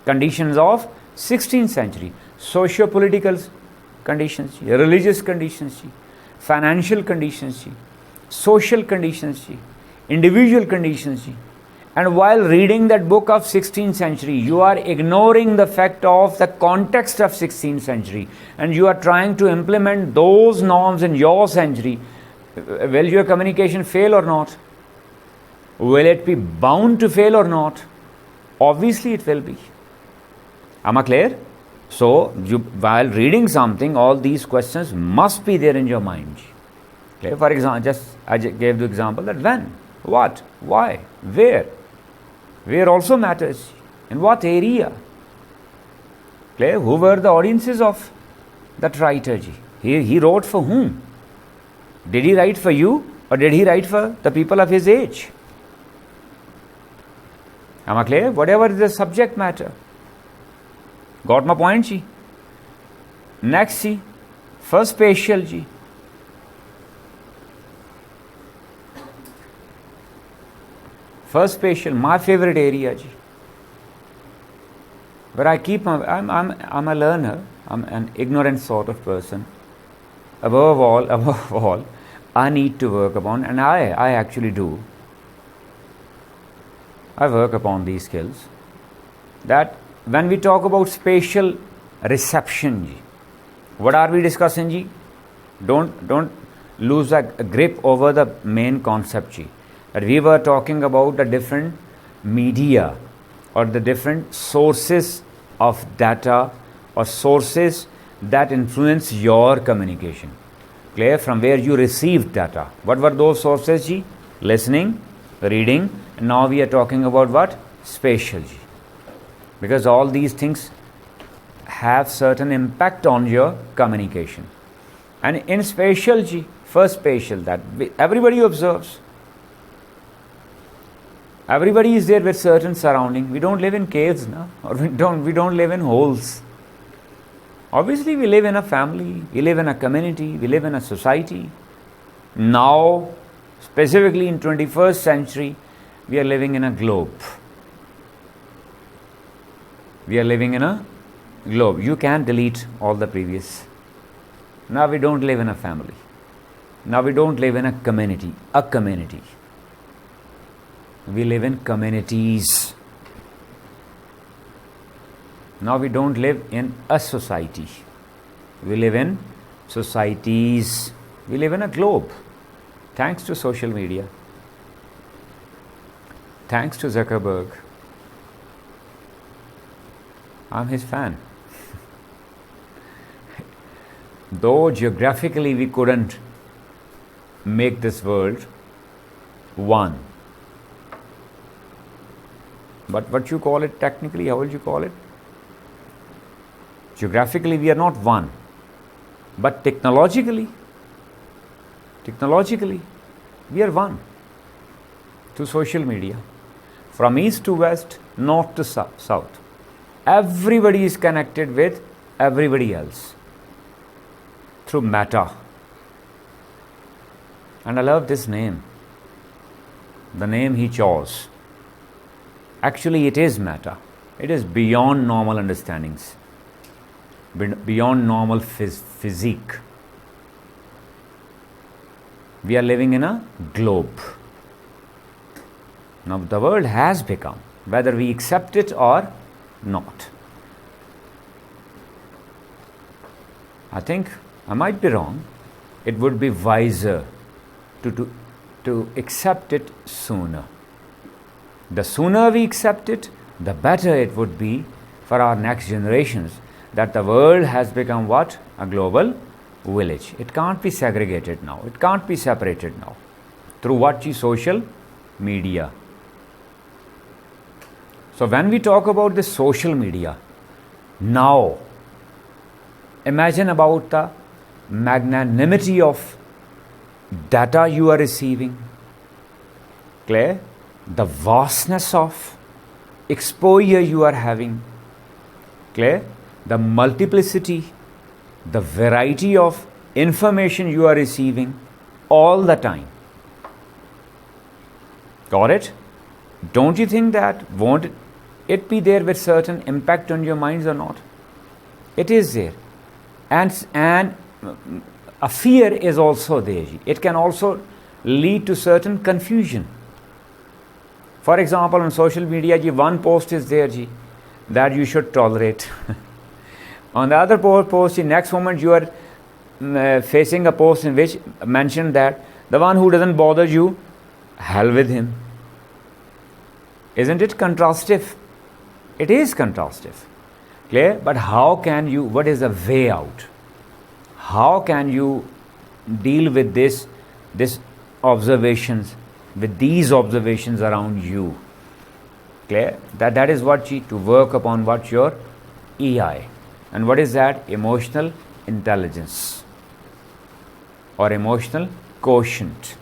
Conditions of 16th century. Socio-political conditions, religious conditions, financial conditions, social conditions, individual conditions. And while reading that book of 16th century, you are ignoring the fact of the context of 16th century and you are trying to implement those norms in your century. Will your communication fail or not? Will it be bound to fail or not? Obviously it will be. Am I clear? So, while reading something, all these questions must be there in your mind. Clear? For example, I gave the example that when, what, why, where. Where also matters. In what area? Clear? Who were the audiences of that writer? He wrote for whom? Did he write for you or did he write for the people of his age? Am I clear? Whatever is the subject matter. Got my point, ji? Next, ji. First spatial, ji. First spatial, my favorite area, ji. But I'm a learner. I'm an ignorant sort of person. Above all, I need to work upon, and I actually do. I work upon these skills. That when we talk about spatial reception, ji, what are we discussing, ji? Don't lose a grip over the main concept, ji. That we were talking about the different media or the different sources of data or sources that influence your communication. Clear? From where you receive data. What were those sources, ji? Listening, reading, and now we are talking about what? Spatial, ji. Because all these things have certain impact on your communication. And in spatial, ji, first spatial, that everybody observes. Everybody is there with certain surrounding. We don't live in caves, no? Or we don't live in holes. Obviously, we live in a family, we live in a community, we live in a society. Now, specifically in 21st century, we are living in a globe. We are living in a globe. You can delete all the previous. Now we don't live in a family. Now we don't live in a community. A community. We live in communities. Now we don't live in a society. We live in societies. We live in a globe. Thanks to social media. Thanks to Zuckerberg. I'm his fan. Though geographically we couldn't make this world one. But what you call it technically, how will you call it? Geographically we are not one. But technologically we are one. Through social media. From east to west, north to south. Everybody is connected with everybody else. Through Meta. And I love this name. The name he chose. Actually, it is Meta. It is beyond normal understandings. Beyond normal physique. We are living in a globe. Now the world has become, whether we accept it or not. I think, I might be wrong, it would be wiser to accept it sooner. The sooner we accept it, the better it would be for our next generations, that the world has become what? A global village. It can't be segregated now. It can't be separated now. Through what? Social media. So when we talk about the social media, now imagine about the magnanimity of data you are receiving. Clear? The vastness of exposure you are having. Clear? The multiplicity, the variety of information you are receiving all the time. Got it? Don't you think that won't it be there with certain impact on your minds or not? It is there. And a fear is also there. It can also lead to certain confusion. For example, on social media, one post is there that you should tolerate. On the other post, the next moment you are facing a post in which mentioned that the one who doesn't bother you, hell with him. Isn't it contrastive? It is contrastive. Clear? But how can you, what is the way out? How can you deal with this observations, with these observations around you? Clear? That is what to work upon what your EI. And what is that? Emotional intelligence or emotional quotient.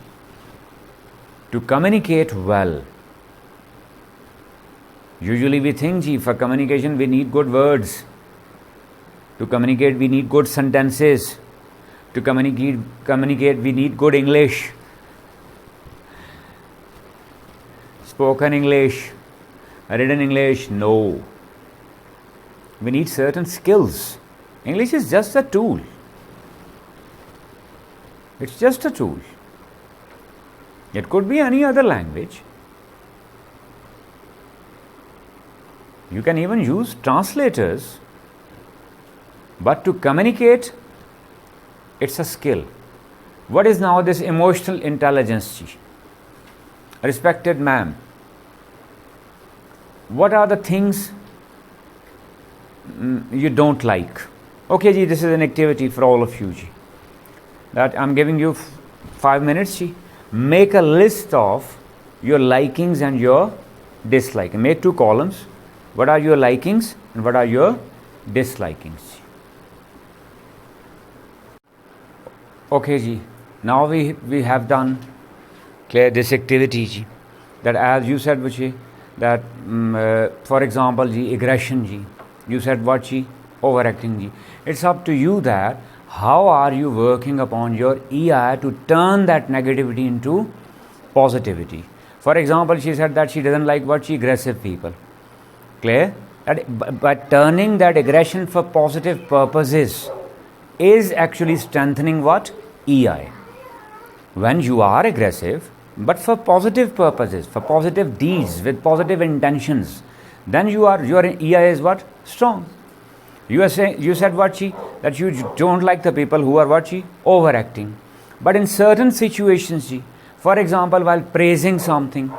To communicate well. Usually we think, for communication we need good words. To communicate we need good sentences. To communicate we need good English. Spoken English, written English, no. We need certain skills. English is just a tool. It's just a tool. It could be any other language. You can even use translators. But to communicate, it's a skill. What is now this emotional intelligence? Respected ma'am, what are the things you don't like? Okay, this is an activity for all of you. That I'm giving you 5 minutes. Make a list of your likings and your dislikes. Make 2 columns. What are your likings and what are your dislikings? Okay, now we have done clear this activity. That as you said, that for example, aggression. You said what? Overacting. It's up to you that how are you working upon your EI to turn that negativity into positivity? For example, she said that she doesn't like aggressive people. Clear? But turning that aggression for positive purposes is actually strengthening what? EI. When you are aggressive, but for positive purposes, for positive deeds, with positive intentions, then your EI is what? Strong. You said that you don't like the people who are overacting. But in certain situations, for example, while praising something,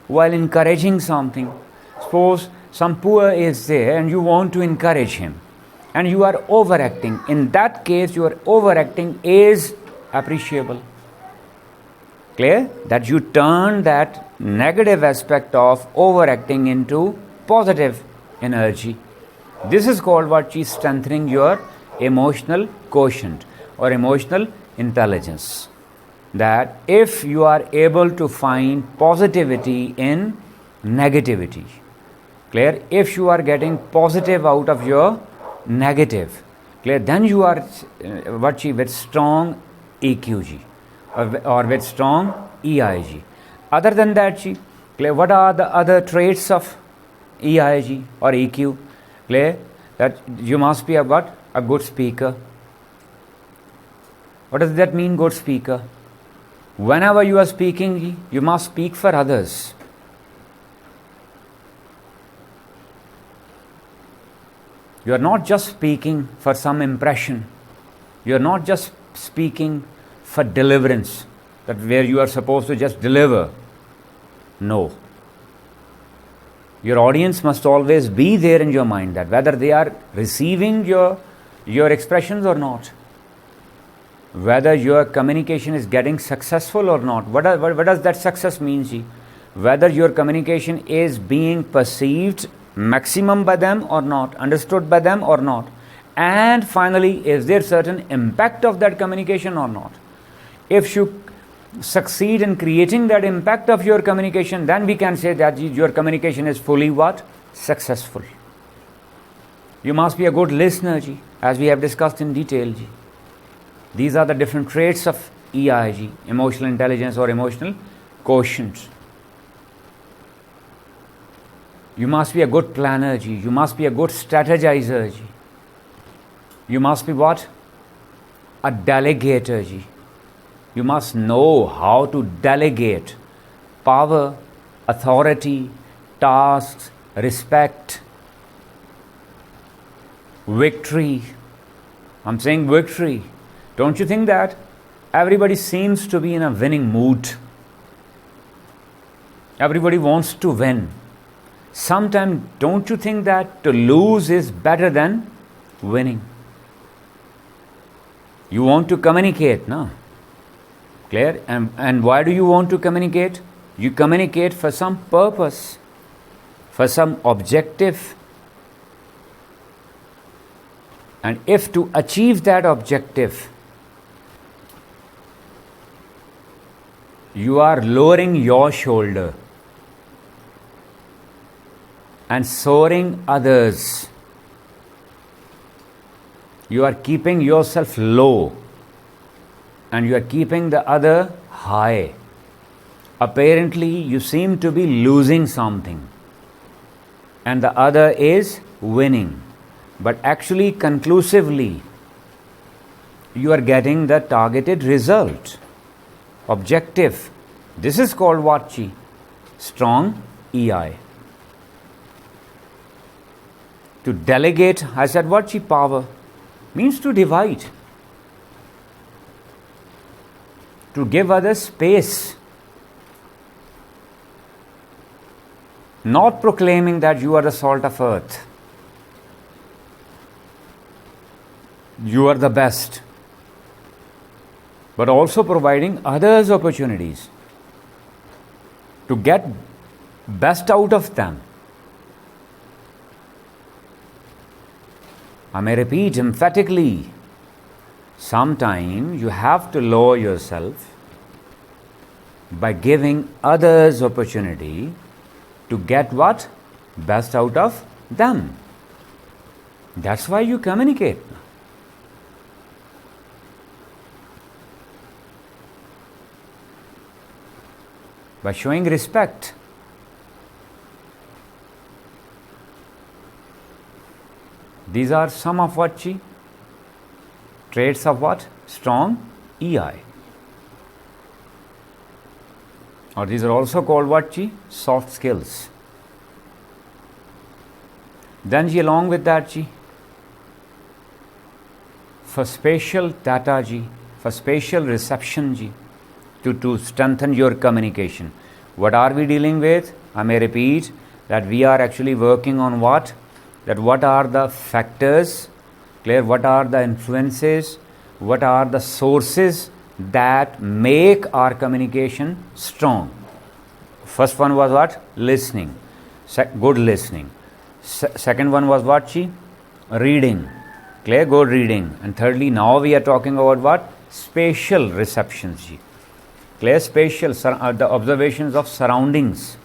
while encouraging something, suppose some poor is there and you want to encourage him, and you are overacting. In that case, your overacting is appreciable. Clear? That you turn that negative aspect of overacting into positive energy. This is called strengthening your emotional quotient or emotional intelligence. That if you are able to find positivity in negativity, clear? If you are getting positive out of your negative, clear? Then you are with strong EQG or with strong EIG. Other than that, clear? What are the other traits of EIG or EQ? Clear? That you must be a good speaker. What does that mean, good speaker? Whenever you are speaking, you must speak for others. You are not just speaking for some impression. You are not just speaking for deliverance, that where you are supposed to just deliver. No. Your audience must always be there in your mind, that whether they are receiving your expressions or not, whether your communication is getting successful or not. What does that success mean? Whether your communication is being perceived maximum by them or not, understood by them or not, and finally, is there certain impact of that communication or not? If you succeed in creating that impact of your communication, then we can say that your communication is fully successful. You must be a good listener, as we have discussed in detail. These are the different traits of EIG, emotional intelligence or emotional quotient. You must be a good planner, you must be a good strategizer. You must be a delegator. You must know how to delegate power, authority, tasks, respect, victory. I'm saying victory. Don't you think that everybody seems to be in a winning mood? Everybody wants to win. Sometimes don't you think that to lose is better than winning? You want to communicate, no? Clear? And why do you want to communicate? You communicate for some purpose, for some objective. And if to achieve that objective, you are lowering your shoulder and soaring others, you are keeping yourself low and you are keeping the other high. Apparently, you seem to be losing something and the other is winning. But actually, conclusively, you are getting the targeted result. Objective. This is called what? Strong EI. To delegate, I said what? Power. Means to divide. To give others space. Not proclaiming that you are the salt of earth. You are the best. But also providing others opportunities to get best out of them. I may repeat emphatically, sometimes you have to lower yourself by giving others opportunity to get what? Best out of them. That's why you communicate. By showing respect. These are some of what chi? Traits of what? Strong EI. Or these are also called what chi? Soft skills. Then ji, along with that ji, for spatial data ji, for spatial reception ji, to strengthen your communication. What are we dealing with? I may repeat that we are actually working on what? That what are the factors, clear, what are the influences, what are the sources that make our communication strong. First one was what? Listening, good listening. Second one was what chi? Reading, clear, good reading. And thirdly, now we are talking about what? Spatial receptions ji. Clear, spatial, the observations of surroundings.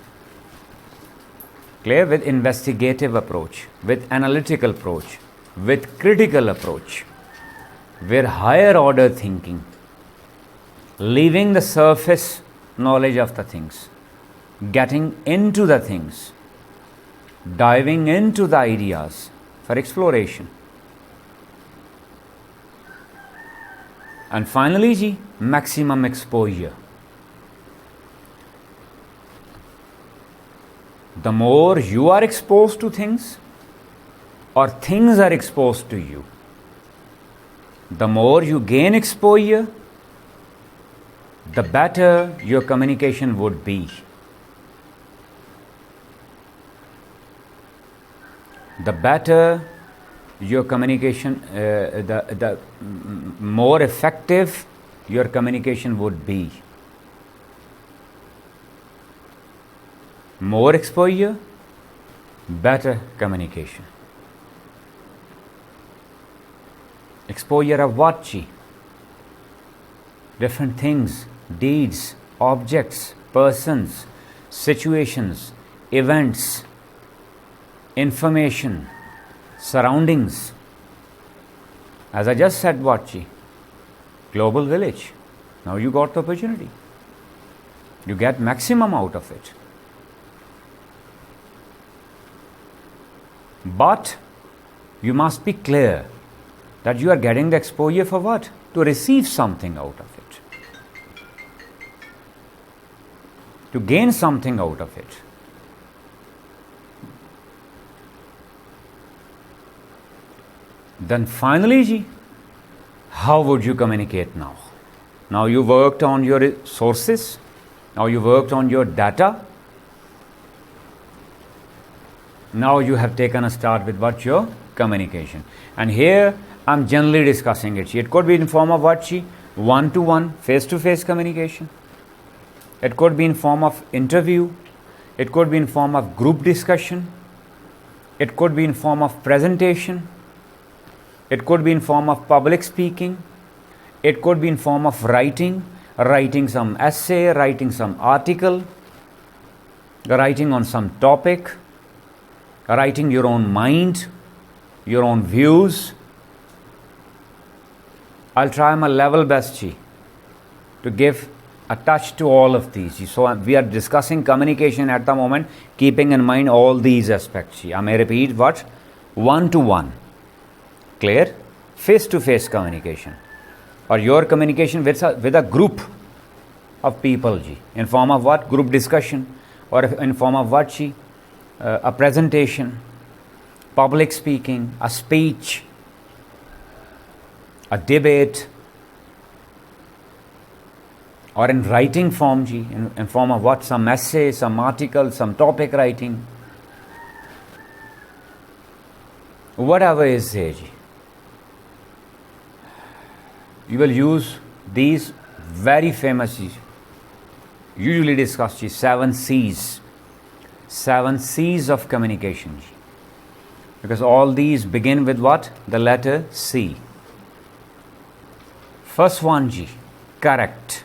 Clear, with investigative approach, with analytical approach, with critical approach, with higher order thinking, leaving the surface knowledge of the things, getting into the things, diving into the ideas for exploration. And finally, ji, maximum exposure. The more you are exposed to things, or things are exposed to you, the more you gain exposure, the better your communication would be. The better your communication, the more effective your communication would be. More exposure, better communication. Exposure of what chi? Different things, deeds, objects, persons, situations, events, information, surroundings. As I just said, what chi? Global village. Now you got the opportunity. You get maximum out of it. But you must be clear that you are getting the exposure for what? To receive something out of it. To gain something out of it. Then finally, ji, how would you communicate now? Now you worked on your sources. Now you worked on your data. Now you have taken a start with what? Your communication. And here I'm generally discussing it. It could be in form of what? One-to-one, face-to-face communication. It could be in form of interview. It could be in form of group discussion. It could be in form of presentation. It could be in form of public speaking. It could be in form of writing some essay, writing some article, writing on some topic, writing your own mind, your own views. I'll try my level best to give a touch to all of these. So we are discussing communication at the moment, keeping in mind all these aspects. I may repeat what? One-to-one. Clear? Face-to-face communication. Or your communication with a group of people. In form of what? Group discussion. Or in form of what? A presentation, public speaking, a speech, a debate, or in writing form, in form of what? Some essay, some article, some topic writing. Whatever is there, you will use these very famous, usually discussed 7 C's. 7 C's of communication. Because all these begin with what? The letter C. First one, correct.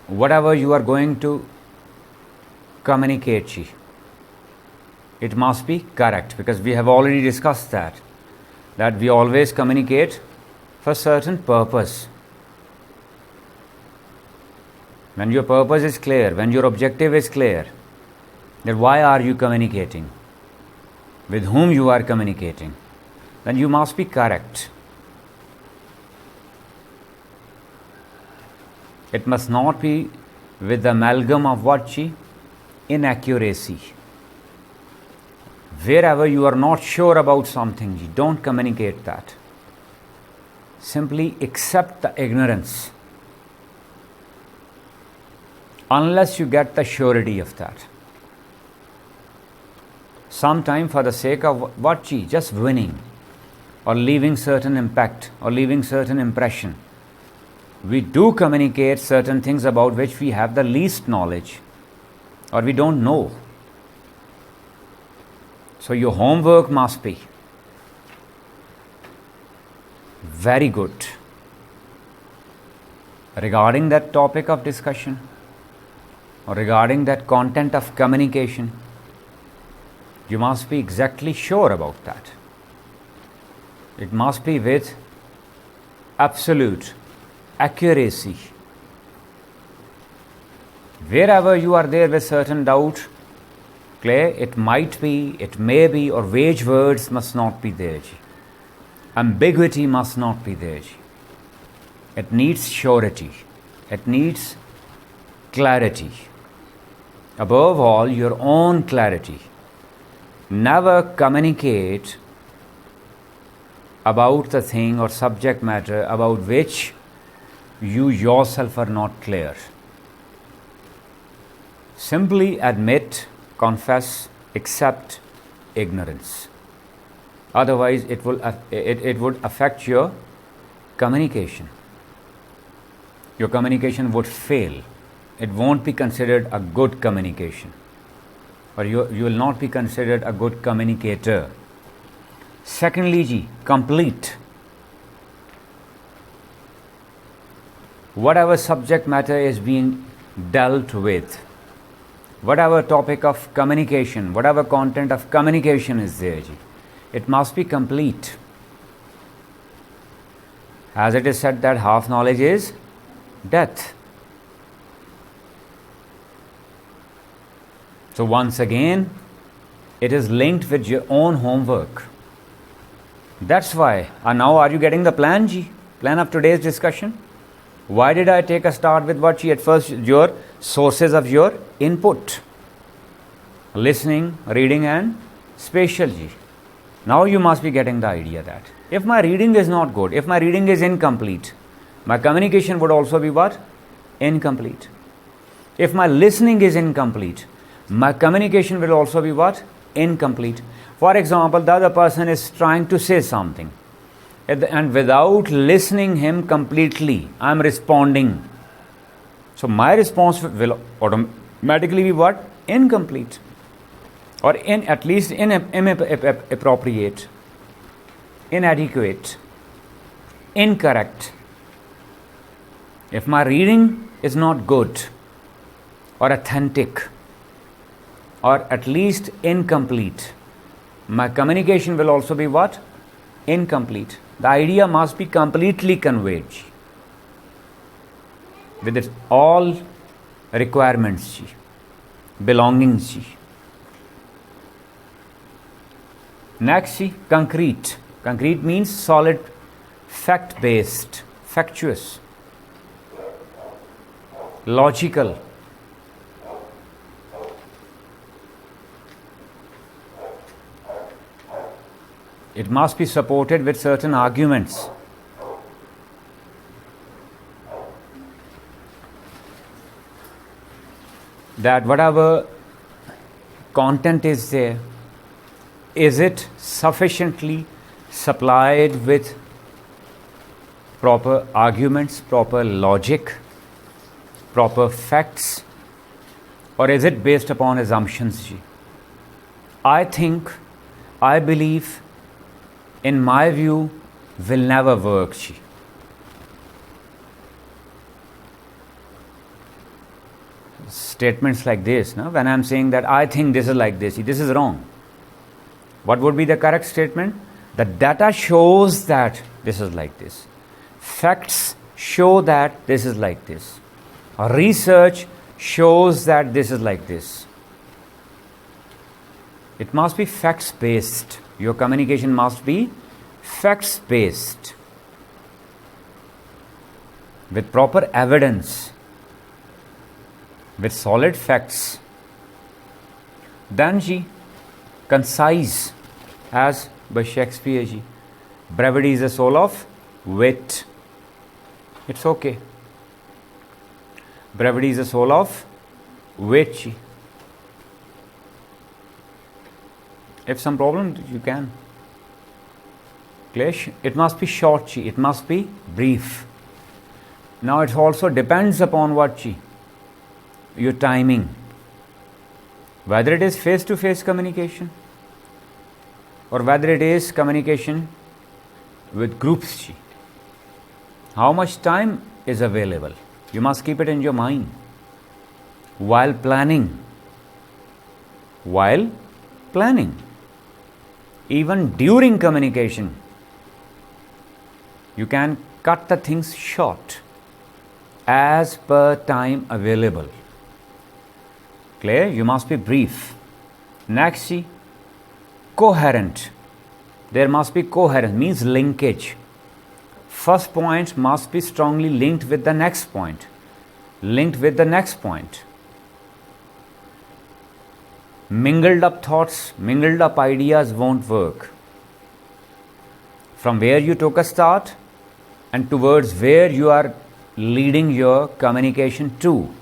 Whatever you are going to communicate, it must be correct, because we have already discussed that we always communicate for certain purpose. when your purpose is clear, when your objective is clear, then why are you communicating? With whom you are communicating? Then you must be correct. It must not be with the amalgam of what chi? Inaccuracy. Wherever you are not sure about something, you don't communicate that. Simply accept the ignorance. Unless you get the surety of that. Sometime for the sake of what chi? Just winning or leaving certain impact or leaving certain impression. We do communicate certain things about which we have the least knowledge or we don't know. So your homework must be very good regarding that topic of discussion or regarding that content of communication. You must be exactly sure about that. It must be with absolute accuracy. Wherever you are there with certain doubt, clear, it might be, it may be, or vague words must not be there. Ambiguity must not be there. It needs surety. It needs clarity. Above all, your own clarity. Never communicate about the thing or subject matter about which you yourself are not clear. Simply admit, confess, accept ignorance. Otherwise, it would affect your communication. Your communication would fail. It won't be considered a good communication. Or you will not be considered a good communicator. Secondly, complete. Whatever subject matter is being dealt with, whatever topic of communication, whatever content of communication is there, it must be complete. As it is said that half knowledge is death. So once again, it is linked with your own homework. That's why. And now are you getting the plan, G? Plan of today's discussion? Why did I take a start with what G? At first, your sources of your input. Listening, reading and spatial, G. Now you must be getting the idea that if my reading is not good, if my reading is incomplete, my communication would also be what? Incomplete. If my listening is incomplete, my communication will also be what? Incomplete. For example, the other person is trying to say something and without listening him completely, I am responding. So my response will automatically be what? Incomplete. Or at least inappropriate, inadequate, incorrect. If my reading is not good or authentic or at least incomplete, my communication will also be what? Incomplete. The idea must be completely conveyed with its all requirements, belongings. Next, concrete. Concrete means solid, fact-based, factuous, logical. It must be supported with certain arguments. That whatever content is there, is it sufficiently supplied with proper arguments, proper logic, proper facts, or is it based upon assumptions? I think, I believe, in my view, will never work. Statements like this, no? When I am saying that I think this is like this is wrong. What would be the correct statement? The data shows that this is like this. Facts show that this is like this. Research shows that this is like this. It must be facts based. Your communication must be facts based, with proper evidence, with solid facts. Then ji, concise, as by Shakespeare ji. Brevity is the soul of wit. It's okay. Brevity is the soul of wit ji. If some problem, you can. Clear? It must be short ji. It must be brief. Now it also depends upon what ji? Your timing. Whether it is face-to-face communication or whether it is communication with groups. How much time is available? You must keep it in your mind while planning. While planning. Even during communication, you can cut the things short as per time available. Clear? You must be brief. Next, coherent. There must be coherence, means linkage. First point must be strongly linked with the next point. Linked with the next point. Mingled up thoughts, mingled up ideas won't work. From where you took a start and towards where you are leading your communication to.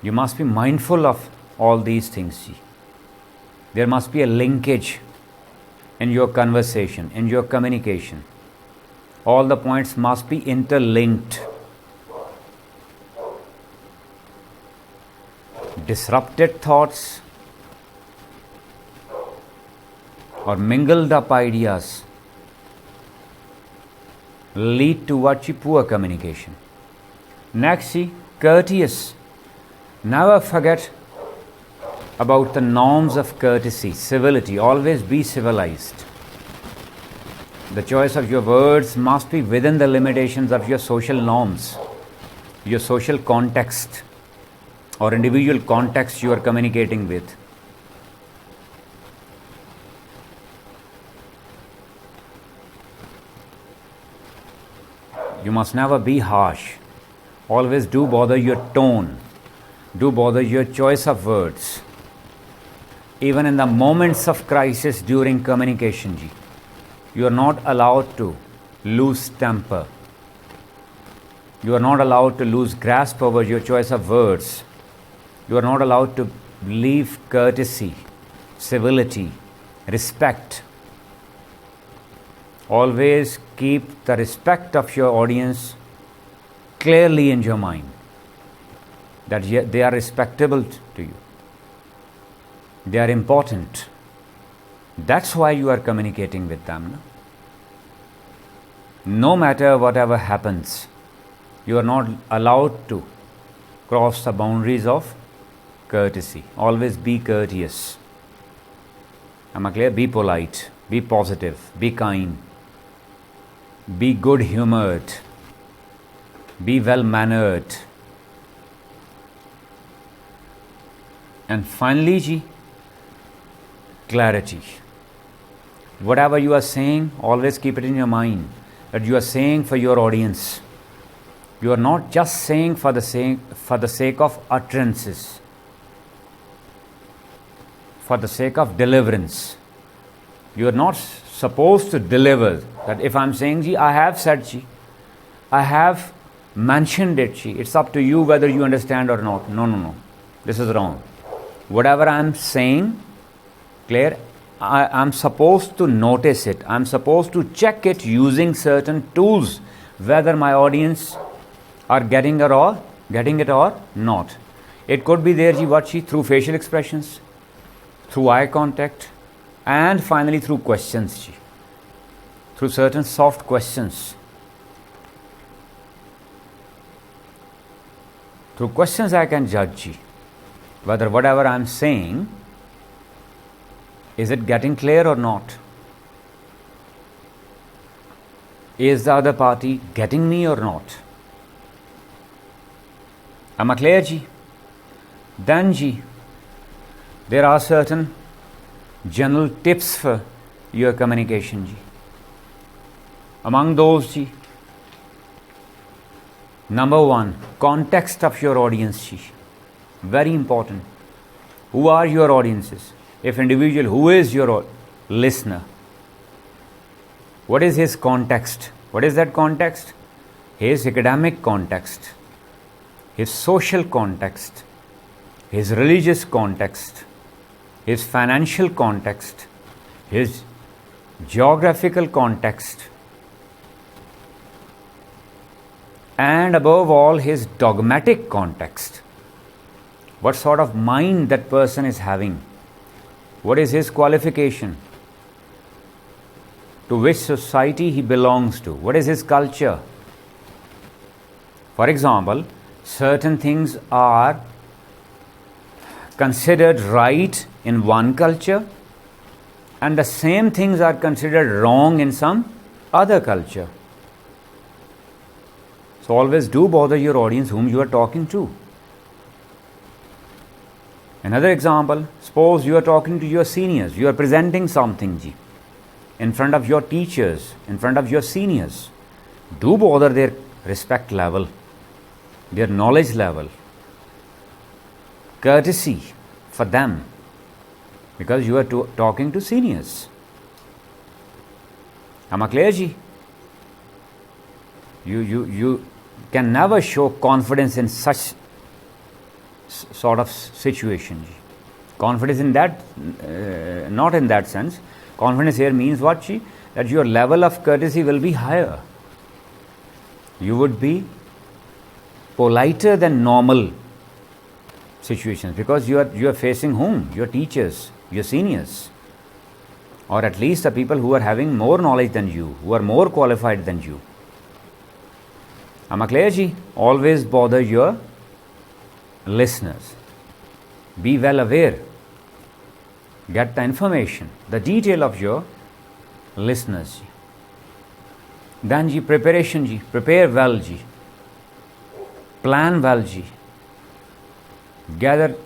You must be mindful of all these things. There must be a linkage in your conversation, in your communication. All the points must be interlinked. Disrupted thoughts or mingled up ideas lead to poor communication. Next, courteous. Never forget about the norms of courtesy, civility. Always be civilized. The choice of your words must be within the limitations of your social norms, your social context or individual context you are communicating with. You must never be harsh. Always do bother your tone. Do bother your choice of words. Even in the moments of crisis during communication, you are not allowed to lose temper. You are not allowed to lose grasp over your choice of words. You are not allowed to leave courtesy, civility, respect. Always keep the respect of your audience clearly in your mind, that they are respectable to you. They are important. That's why you are communicating with them. No matter whatever happens, you are not allowed to cross the boundaries of courtesy. Always be courteous. Am I clear? Be polite, be positive, be kind, be good-humored, be well-mannered. And finally, clarity. Whatever you are saying, always keep it in your mind that you are saying for your audience. You are not just saying for the sake of utterances, for the sake of deliverance. You are not supposed to deliver that if I am saying, I have said, I have mentioned it, it's up to you whether you understand or not. No. This is wrong. Whatever I am saying, clear, I am supposed to notice it. I am supposed to check it using certain tools, whether my audience are getting it or not. It could be there through facial expressions, through eye contact, and finally through questions, through certain soft questions. Through questions I can judge whether whatever I am saying, is it getting clear or not? Is the other party getting me or not? Am I clear ji? Then ji, there are certain general tips for your communication ji. Among those ji, number one, context of your audience ji. Very important. Who are your audiences? If individual, who is your listener? What is his context? What is that context? His academic context, his social context, his religious context, his financial context, his geographical context, and above all, his dogmatic context. What sort of mind that person is having? What is his qualification? To which society he belongs to? What is his culture? For example, certain things are considered right in one culture and the same things are considered wrong in some other culture. So always do bother your audience whom you are talking to. Another example, suppose you are talking to your seniors, you are presenting something ji, in front of your teachers, in front of your seniors. Do bother their respect level, their knowledge level, courtesy for them, because you are talking to seniors. Am I clear ji? You can never show confidence in such sort of situation. Confidence in that, not in that sense. Confidence here means what ji? That your level of courtesy will be higher. You would be politer than normal situations, because you are facing whom? Your teachers, your seniors, or at least the people who are having more knowledge than you, who are more qualified than you. Am I clear ji? Always bother your listeners. Be well aware. Get the information, the detail of your listeners. Then ji, preparation ji. Prepare well ji. Plan well ji. Gather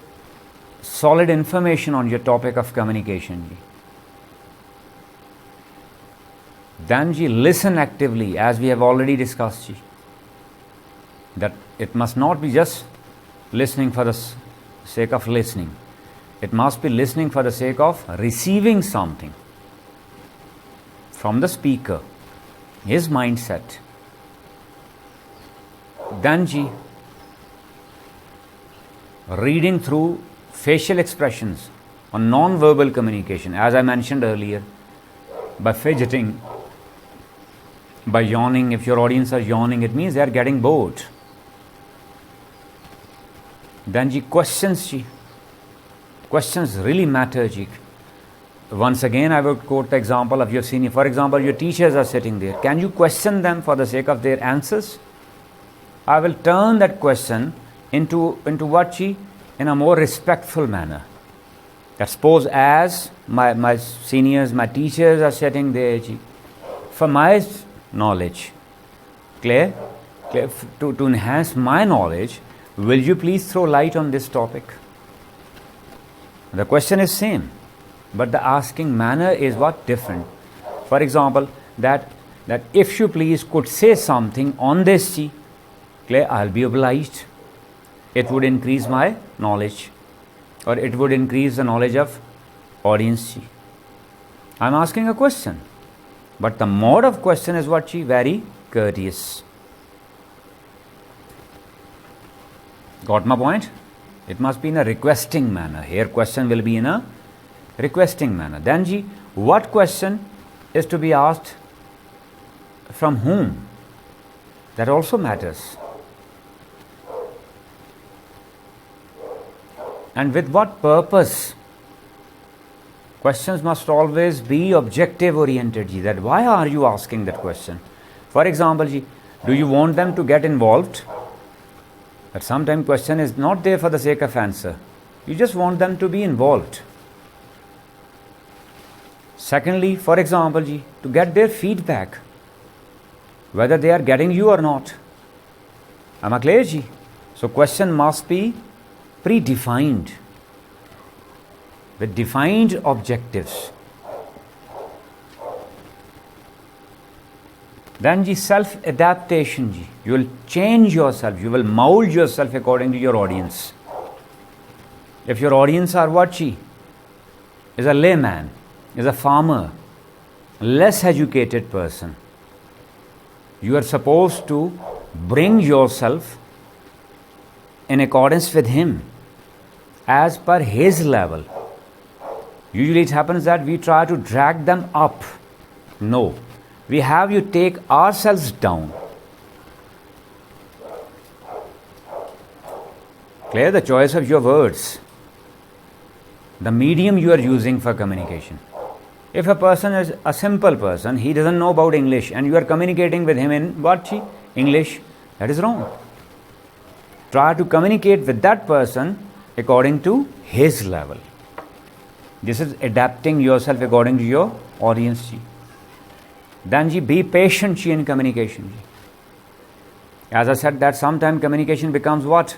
solid information on your topic of communication ji. Then ji, listen actively, as we have already discussed ji. That it must not be just listening for the sake of listening. It must be listening for the sake of receiving something from the speaker, his mindset. Then ji, reading through facial expressions on non-verbal communication, as I mentioned earlier, by fidgeting, by yawning. If your audience are yawning, it means they are getting bored. Then ji, questions ji. Questions really matter ji. Once again, I will quote the example of your senior. For example, your teachers are sitting there. Can you question them for the sake of their answers? I will turn that question into what ji? In a more respectful manner. That suppose as my seniors, my teachers are sitting there ji, for my knowledge, clear? To enhance my knowledge, will you please throw light on this topic? The question is same, but the asking manner is what? Different. For example, that if you please could say something on this, clear, I'll be obliged. It would increase my knowledge, or it would increase the knowledge of audience. I'm asking a question, but the mode of question is what? Very courteous. Got my point? It must be in a requesting manner. Here question will be in a requesting manner. Then ji, what question is to be asked from whom? That also matters. And with what purpose? Questions must always be objective oriented ji. That why are you asking that question? For example ji, do you want them to get involved? But sometimes question is not there for the sake of answer. You just want them to be involved. Secondly, for example, to get their feedback, whether they are getting you or not. Am I clear ji? So question must be predefined with defined objectives. Then ji self-adaptation ji. You will change yourself, you will mold yourself according to your audience. If your audience are what ji? Is a layman, is a farmer, less educated person, you are supposed to bring yourself in accordance with him, as per his level. Usually it happens that we try to drag them up. No. We have you take ourselves down. Clear? The choice of your words, the medium you are using for communication. If a person is a simple person, he doesn't know about English, and you are communicating with him in what? English, that is wrong. Try to communicate with that person according to his level. This is adapting yourself according to your audience. Then be patient in communication. As I said, that sometimes communication becomes what?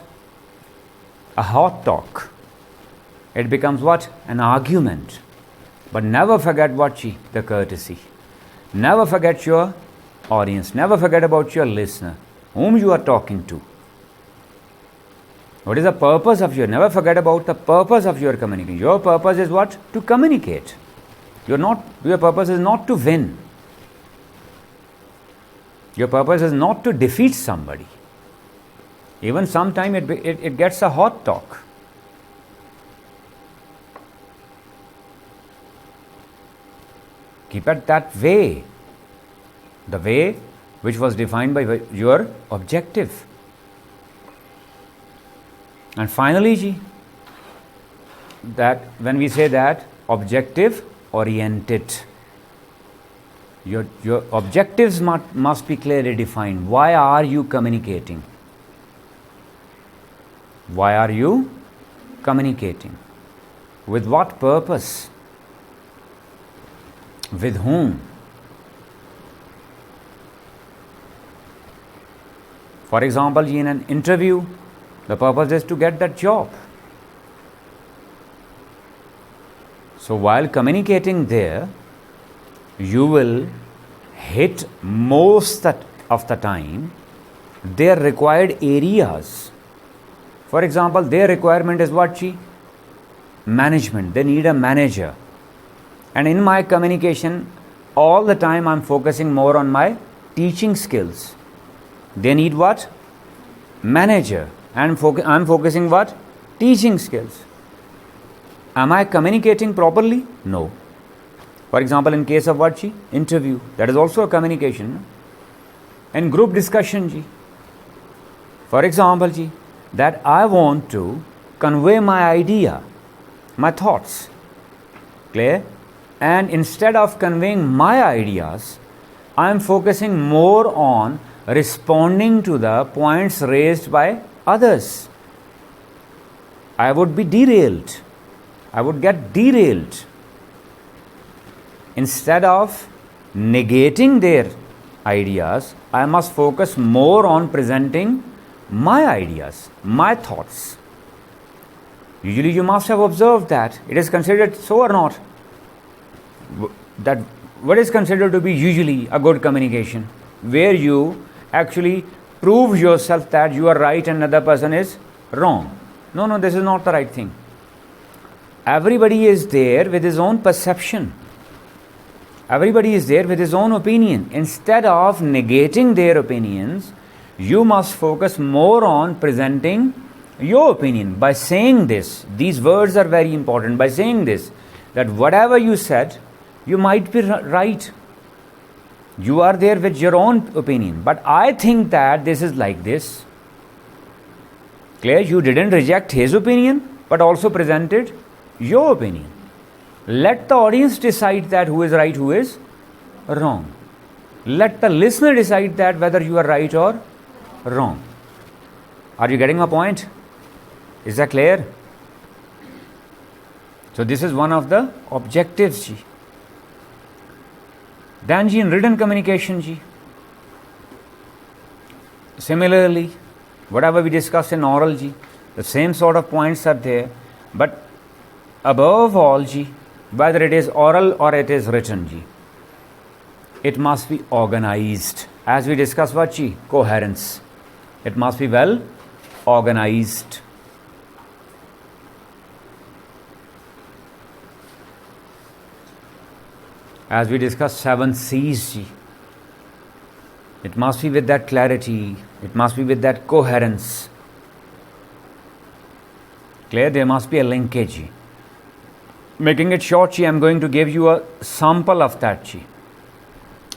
A hot talk. It becomes what? An argument. But never forget what? The courtesy. Never forget your audience. Never forget about your listener, whom you are talking to. What is the purpose of your? Never forget about the purpose of your communication. Your purpose is what? To communicate. Your purpose is not to win. Your purpose is not to defeat somebody. Even sometimes it gets a hot talk. Keep it that way. The way which was defined by your objective. And finally, that when we say that objective oriented, your objectives must be clearly defined. Why are you communicating? Why are you communicating? With what purpose? With whom? For example, in an interview, the purpose is to get that job. So while communicating there, you will hit most of the time their required areas. For example, their requirement is what? Management. They need a manager. And in my communication, all the time I'm focusing more on my teaching skills. They need what? Manager. And I'm focusing what? Teaching skills. Am I communicating properly? No. For example, in case of what? Interview. That is also a communication. And group discussion. For example, that I want to convey my idea, my thoughts. Clear? And instead of conveying my ideas, I am focusing more on responding to the points raised by others. I would be derailed. I would get derailed. Instead of negating their ideas, I must focus more on presenting my ideas, my thoughts. Usually you must have observed that. It is considered so or not? That what is considered to be usually a good communication? Where you actually prove yourself that you are right and another person is wrong. No, this is not the right thing. Everybody is there with his own perception. Everybody is there with his own opinion. Instead of negating their opinions, you must focus more on presenting your opinion by saying this. These words are very important. By saying this, that whatever you said, you might be right. You are there with your own opinion. But I think that this is like this. Clear? You didn't reject his opinion, but also presented your opinion. Let the audience decide that who is right, who is wrong. Let the listener decide that whether you are right or wrong. Are you getting my point? Is that clear? So this is one of the objectives. Then in written communication, similarly, whatever we discussed in oral ji, the same sort of points are there, but above all ji, whether it is oral or it is written ji, it must be organized. As we discussed what ji? Coherence. It must be well organized. As we discussed 7 C's ji, it must be with that clarity, it must be with that coherence. Clear? There must be a linkage. Making it short, I am going to give you a sample of that.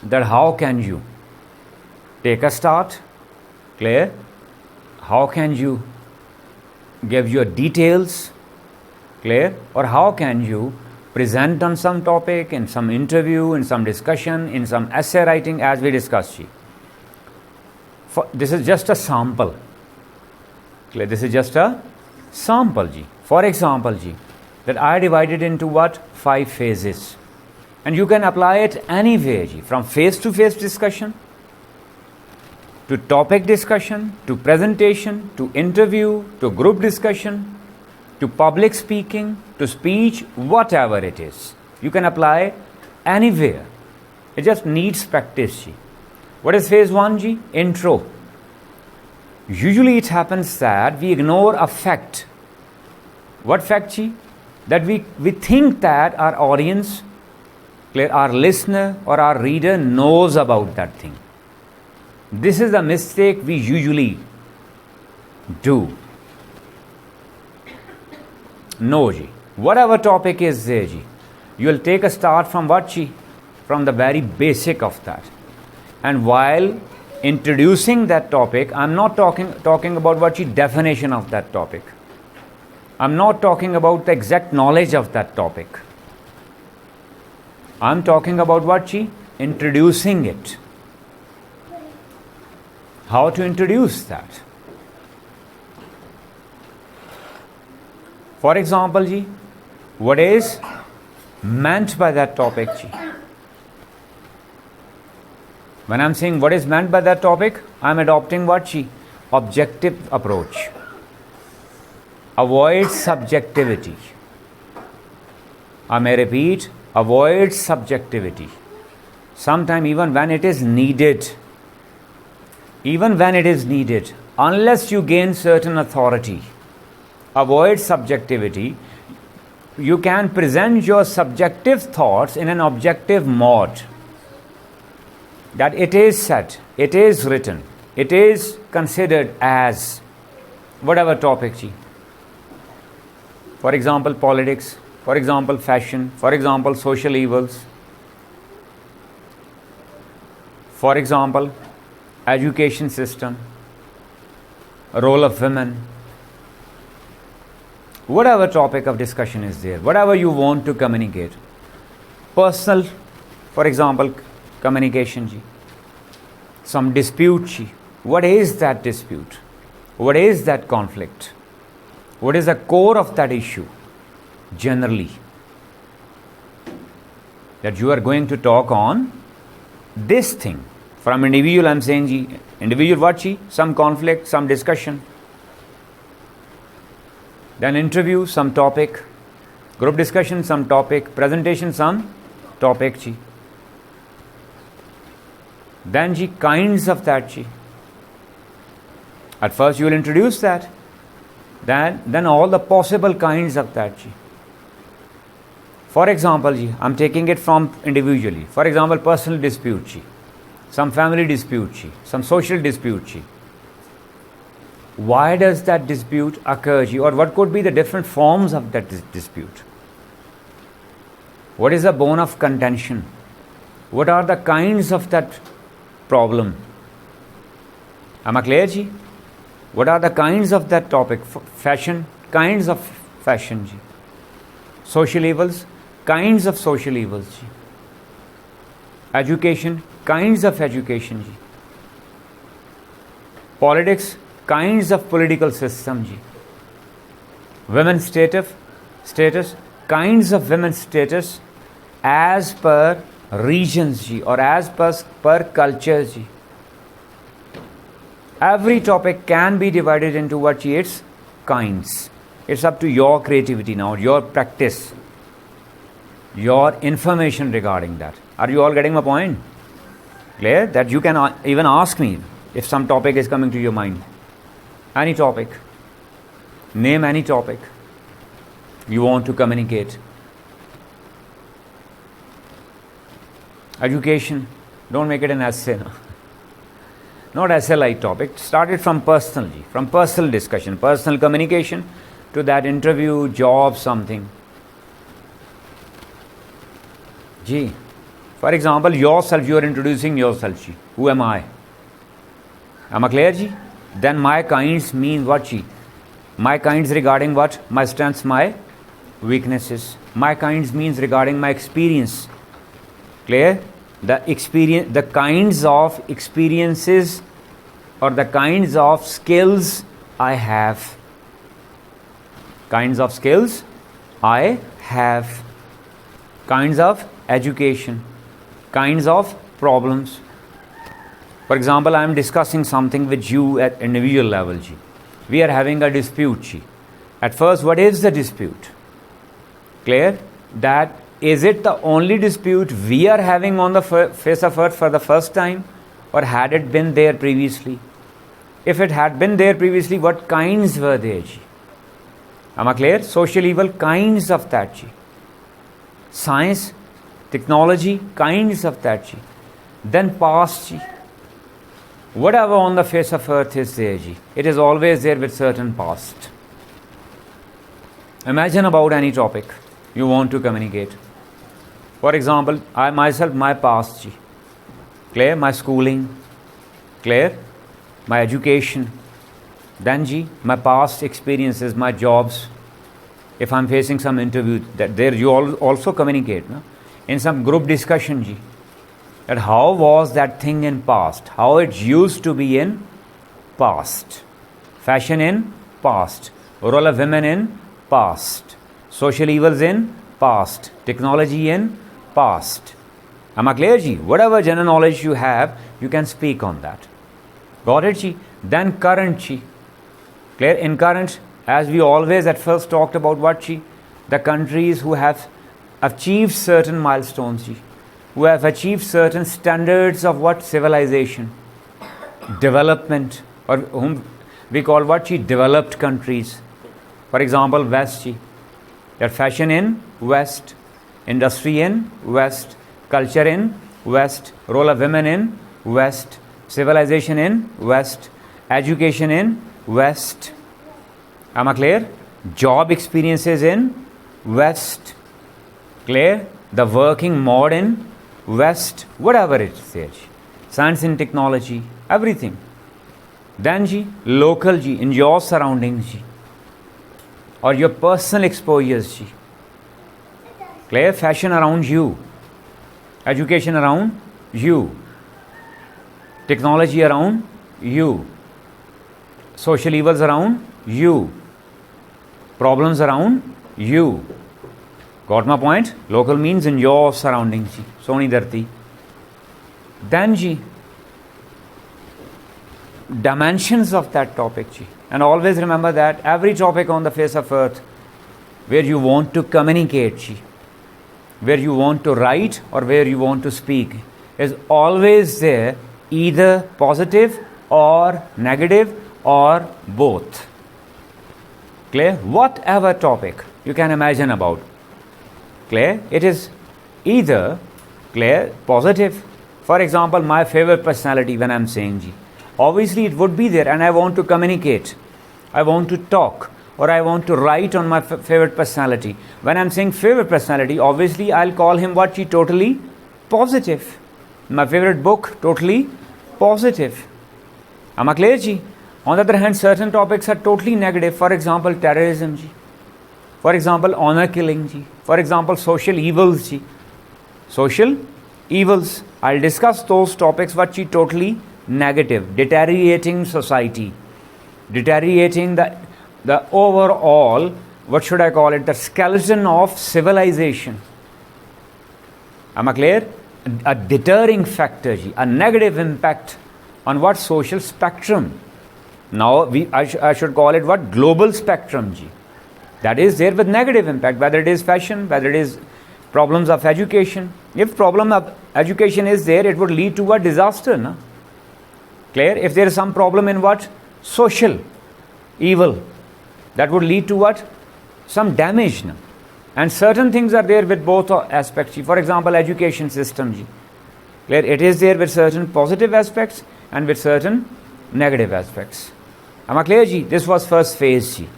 That how can you take a start? Clear? How can you give your details? Clear? Or how can you present on some topic, in some interview, in some discussion, in some essay writing, as we discussed. This is just a sample. Clear? This is just a sample. For example, that I divided into what? 5 phases. And you can apply it anywhere, from face-to-face discussion, to topic discussion, to presentation, to interview, to group discussion, to public speaking, to speech, whatever it is. You can apply anywhere. It just needs practice. What is phase 1? Intro. Usually it happens that we ignore a fact. What fact? That we think that our audience, our listener or our reader knows about that thing. This is the mistake we usually do. No, whatever topic is there, you will take a start from what? From the very basic of that. And while introducing that topic, I'm not talking about what definition of that topic. I'm not talking about the exact knowledge of that topic. I'm talking about what? Introducing it. How to introduce that? For example, what is meant by that topic? When I'm saying what is meant by that topic, I'm adopting what? Objective approach. Avoid subjectivity. I may repeat, avoid subjectivity. Sometimes even when it is needed, unless you gain certain authority, avoid subjectivity. You can present your subjective thoughts in an objective mode. That it is said, it is written, it is considered as whatever topic. For example, politics, for example, fashion, for example, social evils, for example, education system, role of women, whatever topic of discussion is there, whatever you want to communicate. Personal, for example, communication. Some dispute. What is that dispute? What is that conflict? What is the core of that issue? Generally, that you are going to talk on this thing. From individual, I'm saying, individual what? Some conflict, some discussion. Then interview, some topic. Group discussion, some topic. Presentation, some topic. Then kinds of that. At first you will introduce that. Then all the possible kinds of that. For example, I'm taking it from individually. For example, personal dispute, some family dispute, some social dispute. Why does that dispute occur, or what could be the different forms of that dispute? What is the bone of contention? What are the kinds of that problem? Am I clear, ji? What are the kinds of that topic? Fashion, kinds of fashion, ji. Social evils, kinds of social evils, ji. Education, kinds of education, ji. Politics, kinds of political system, ji. Women's status, kinds of women's status as per regions, ji, or as per cultures, ji. Every topic can be divided into what its kinds. It's up to your creativity now, your practice, your information regarding that. Are you all getting my point? Clear? That you can even ask me if some topic is coming to your mind. Any topic. Name any topic you want to communicate. Education. Don't make it an essay. No? Not essay-like topic. Start it from personal discussion, personal communication to that interview, job, something. Ji. For example, yourself, you are introducing yourself. Ji. Who am I? Am I clear, Ji? Then my kinds mean what, Ji? My kinds regarding what? My strengths, my weaknesses. My kinds means regarding my experience. Clear? The kinds of experiences or the kinds of skills I have. Kinds of skills I have. Kinds of education. Kinds of problems. For example, I am discussing something with you at individual level. Ji. We are having a dispute. Ji. At first, what is the dispute? Clear? That is it the only dispute we are having on the face of earth for the first time, or had it been there previously? If it had been there previously, what kinds were there? Ji? Am I clear? Social evil, kinds of that. Ji. Science, technology, kinds of that. Ji. Then past. Ji. Whatever on the face of earth is there, Ji. It is always there with certain past. Imagine about any topic you want to communicate. For example, I myself, my past. Ji. Clear? My schooling. Clear? My education. Then, Ji, my past experiences, my jobs. If I'm facing some interview, that there you also communicate. No? In some group discussion, Ji. That how was that thing in past? How it used to be in past. Fashion in past. Role of women in past. Social evils in past. Technology in past. Am I clear, Ji? Whatever general knowledge you have, you can speak on that. Got it, Ji? Then current, Ji. Clear? In current, as we always at first talked about what, Ji? The countries who have achieved certain milestones, Ji. Who have achieved certain standards of what? Civilization. Development. Or whom we call what, Ji? Developed countries. For example, West, Ji. That fashion in West. Industry in West. Culture in West. Role of women in West. Civilization in West. Education in West. Am I clear? Job experiences in West. Clear? The working mode in West. Whatever it is. Science and technology. Everything. Then, Ji, local, Ji, in your surroundings, Ji. Or your personal exposures, Ji. Clear? Fashion around you. Education around you. Technology around you. Social evils around you. Problems around you. Got my point? Local means in your surroundings. Ji. Soni Dharti. Then, Ji, dimensions of that topic. Ji. And always remember that every topic on the face of earth where you want to communicate, Ji, where you want to write or where you want to speak, is always there, either positive or negative or both. Clear? Whatever topic you can imagine about. Clear? It is either, clear, positive. For example, my favorite personality when I'm saying, Ji. Obviously it would be there and I want to communicate. I want to talk or I want to write on my favorite personality. When I'm saying favorite personality, obviously I'll call him what, Ji? Totally positive. My favorite book, totally positive. Am I clear, Ji? On the other hand, certain topics are totally negative. For example, terrorism, Ji. For example, honor killing, Ji. For example, social evils, Ji. Social evils. I'll discuss those topics what, Ji? Totally negative. Deteriorating society. Deteriorating the overall, what should I call it, the skeleton of civilization. Am I clear? A deterring factor, Ji. A negative impact on what? Social spectrum. Now I should call it what? Global spectrum ji. That is there with negative impact, whether it is fashion, whether it is problems of education. If problem of education is there, it would lead to a disaster. Na? Clear? If there is some problem in what? Social evil, that would lead to what? Some damage. Na? And certain things are there with both aspects. For example, education system. Ji. Clear? It is there with certain positive aspects and with certain negative aspects. Am I clear, ji? This was first phase, ji.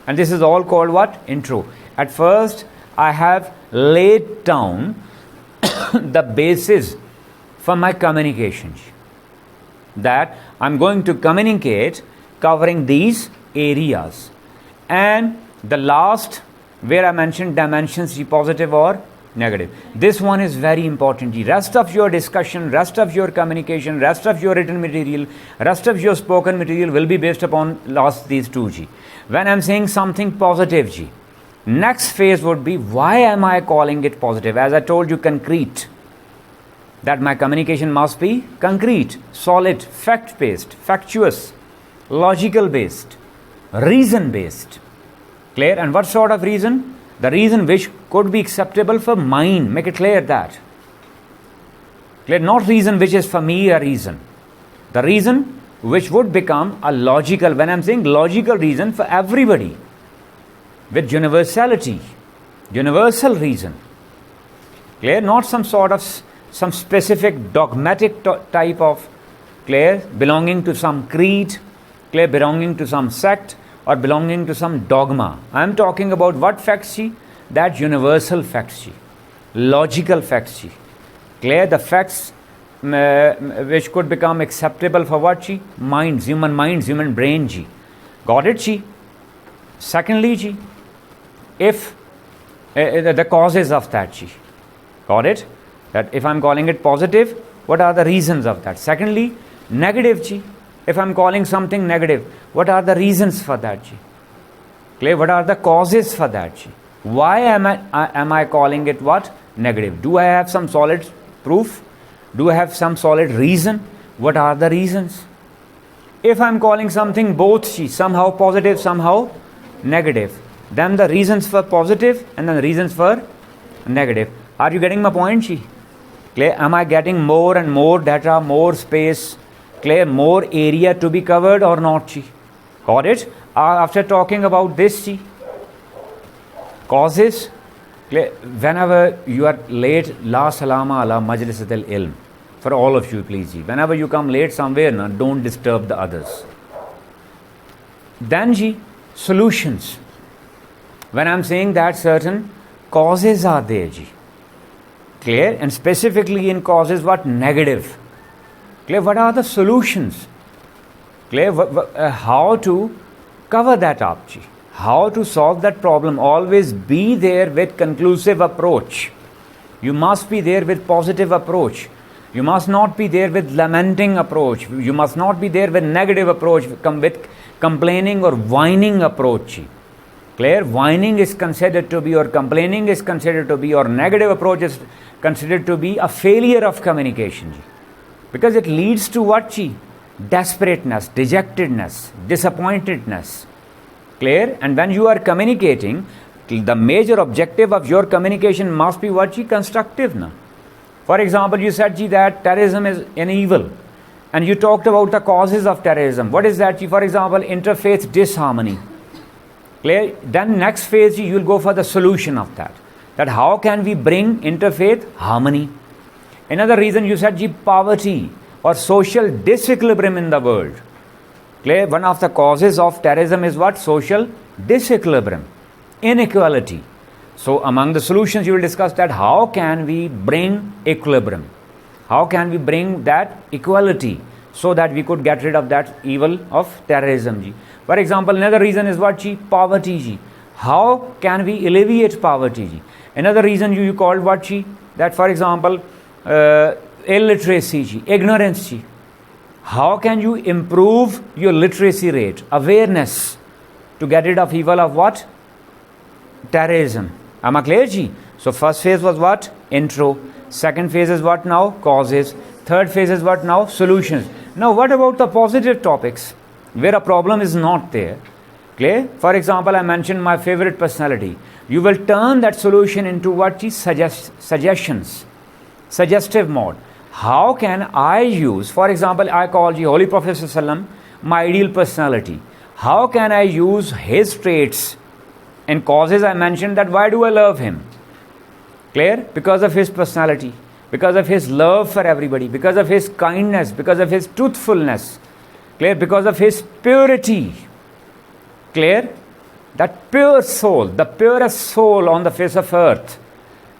And this is all called what? Intro. At first, I have laid down the basis for my communication. Ji. That I'm going to communicate covering these areas. And the last, where I mentioned dimensions, ji, positive or negative. This one is very important. The rest of your discussion, rest of your communication, rest of your written material, rest of your spoken material will be based upon last these two. G. When I'm saying something positive, G, next phase would be why am I calling it positive? As I told you, concrete. That my communication must be concrete, solid, fact-based, factuous, logical-based, reason-based. Clear? And what sort of reason? The reason which could be acceptable for mine. Make it clear that. Clear? Not reason which is for me a reason. The reason which would become a logical, when I'm saying logical reason for everybody, with universality, universal reason. Clear? Not some sort of, some specific dogmatic type of, clear, belonging to some creed, clear, belonging to some sect, or belonging to some dogma. I am talking about what facts? That universal facts, logical facts. Clear? The facts which could become acceptable for what? Minds, human brain. Got it? Secondly, if the causes of that. Got it? That if I am calling it positive, what are the reasons of that? Secondly, negative. If I am calling something negative, what are the reasons for that? Clear? What are the causes for that? Why am I calling it what? Negative. Do I have some solid proof? Do I have some solid reason? What are the reasons? If I am calling something both, somehow positive, somehow negative, then the reasons for positive and then the reasons for negative. Are you getting my point? Clear? Am I getting more and more data, more space? Clear? More area to be covered or not? Got it? After talking about this, causes, clear? Whenever you are late, la salama ala majlisatil ilm. For all of you, please. Whenever you come late somewhere, don't disturb the others. Then, solutions. When I'm saying that certain causes are there, clear? And specifically in causes, what? Negative. Clear? What are the solutions? Clear? How to cover that up? How to solve that problem? Always be there with conclusive approach. You must be there with positive approach. You must not be there with lamenting approach. You must not be there with negative approach, with complaining or whining approach. Clear? Whining is considered to be, or complaining is considered to be, or negative approach is considered to be a failure of communication. Because it leads to what? Desperateness, dejectedness, disappointedness. Clear? And when you are communicating, the major objective of your communication must be what? Constructive. Na? For example, you said that terrorism is an evil. And you talked about the causes of terrorism. What is that? For example, interfaith disharmony. Clear? Then next phase, you will go for the solution of that. That how can we bring interfaith harmony? Another reason you said poverty or social disequilibrium in the world. Clear? One of the causes of terrorism is what? Social disequilibrium, inequality. So among the solutions you will discuss that how can we bring equilibrium? How can we bring that equality so that we could get rid of that evil of terrorism? For example, another reason is what? Poverty. How can we alleviate poverty? Another reason you called what? That for example, illiteracy, ignorance. How can you improve your literacy rate, awareness to get rid of evil of what? Terrorism. Am I clear? So first phase was what? Intro. Second phase is what now? Causes. Third phase is what now? Solutions. Now what about the positive topics? where a problem is not there. Clear? For example, I mentioned my favorite personality. You will turn that solution into what is suggestions, suggestive mode. How can I use, for example, I call the Holy Prophet ﷺ my ideal personality. How can I use his traits and causes? I mentioned that why do I love him? Clear? Because of his personality, because of his love for everybody, because of his kindness, because of his truthfulness. Clear? Because of his purity. Clear? That pure soul, the purest soul on the face of earth.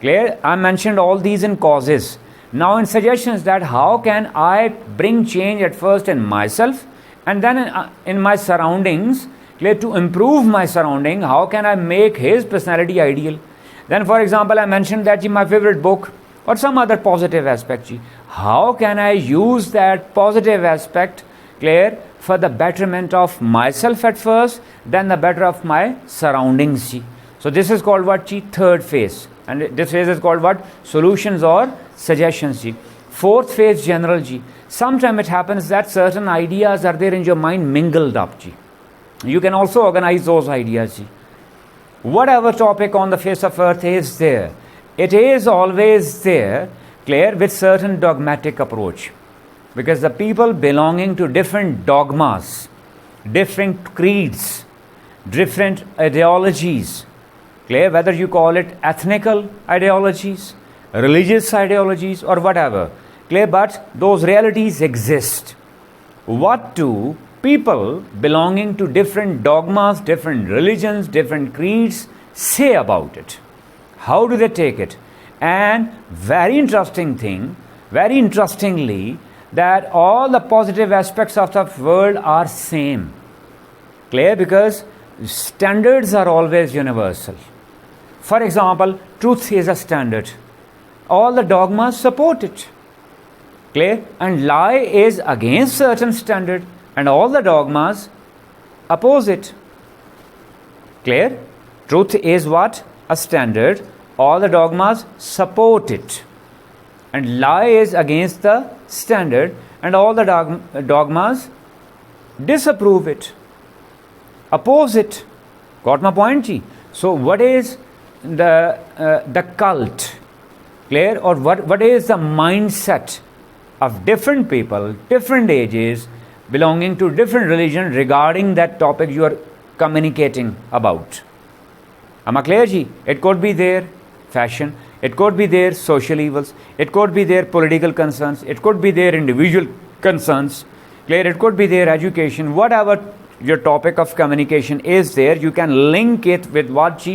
Clear? I mentioned all these in causes. Now in suggestions, that how can I bring change at first in myself and then in my surroundings. Clear? To improve my surrounding, how can I make his personality ideal? Then for example, I mentioned that my favorite book or some other positive aspect. How can I use that positive aspect, clear, for the betterment of myself at first, then the better of my surroundings. So this is called what? Third phase. And this phase is called what? Solutions or suggestions. Fourth phase, general. Sometimes it happens that certain ideas are there in your mind mingled up. You can also organize those ideas. Whatever topic on the face of earth is there, it is always there, clear, with certain dogmatic approach. Because the people belonging to different dogmas, different creeds, different ideologies, clear, whether you call it ethnical ideologies, religious ideologies or whatever, clear, but those realities exist. What do people belonging to different dogmas, different religions, different creeds say about it? How do they take it? And very interesting thing, very interestingly, that all the positive aspects of the world are same. Clear? Because standards are always universal. For example, truth is a standard. All the dogmas support it. Clear? And lie is against certain standard and all the dogmas oppose it. Clear? Truth is what? A standard. All the dogmas support it. And lie is against the standard and all the dogmas disapprove it, oppose it. Got my point? So what is the cult? Clear? Or what is the mindset of different people, different ages, belonging to different religion regarding that topic you are communicating about? Am I clear? It could be their fashion, it could be their social evils, it could be their political concerns, it could be their individual concerns, clear, it could be their education, whatever your topic of communication is there, you can link it with what?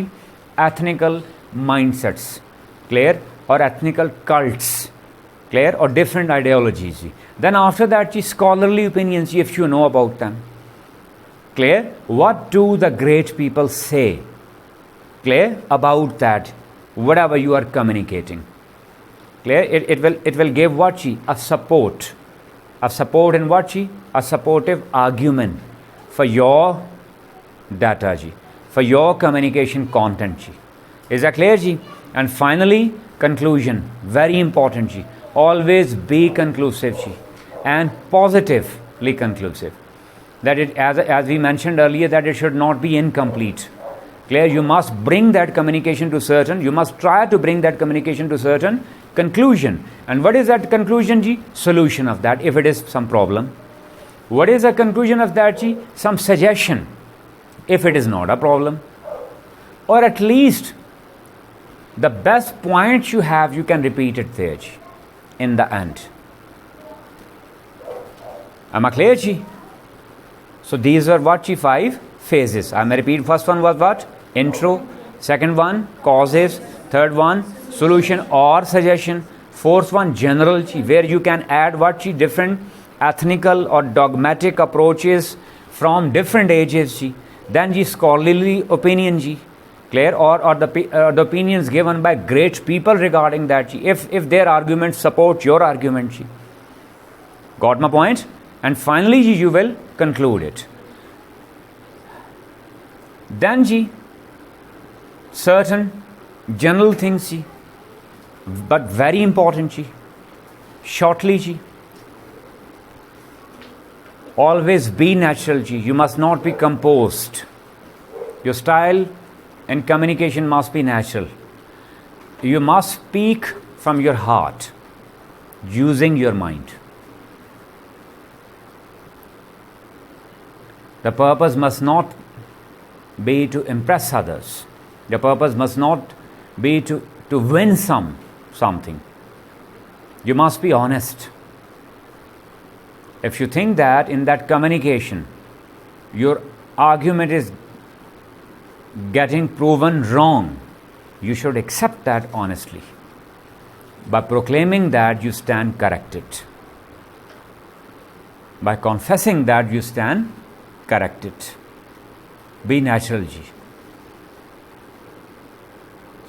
Ethnical mindsets, clear, or ethnical cults, clear, or different ideologies. Then after that, scholarly opinions, if you know about them, clear, what do the great people say, clear, about that, whatever you are communicating, clear, it will give what? A support in what? A supportive argument for your data, for your communication content. Is that clear? And finally, conclusion, very important. Always be conclusive and positively conclusive. That it, as we mentioned earlier, that it should not be incomplete. Clear? You must bring that communication to certain, you must try to bring that communication to certain conclusion. And what is that conclusion? Solution of that, if it is some problem. What is the conclusion of that? Some suggestion, if it is not a problem. Or at least the best points you have, you can repeat it there in the end. Am I clear? So these are what? 5 phases. I may repeat. First one was what? Intro. Second one, causes. Third one, solution or suggestion. Fourth one, general, where you can add what? Different ethnical or dogmatic approaches from different ages. Then scholarly opinion. Clear? Or the opinions given by great people regarding that. If their arguments support your argument. Got my point? And finally, you will conclude it. Then certain general things, but very important, shortly. Always be natural ji. You must not be composed. Your style and communication must be natural. You must speak from your heart, using your mind. The purpose must not be to impress others. The purpose must not be to win something. You must be honest. If you think that in that communication your argument is getting proven wrong, you should accept that honestly. By proclaiming that you stand corrected. By confessing that you stand corrected. Be natural ji.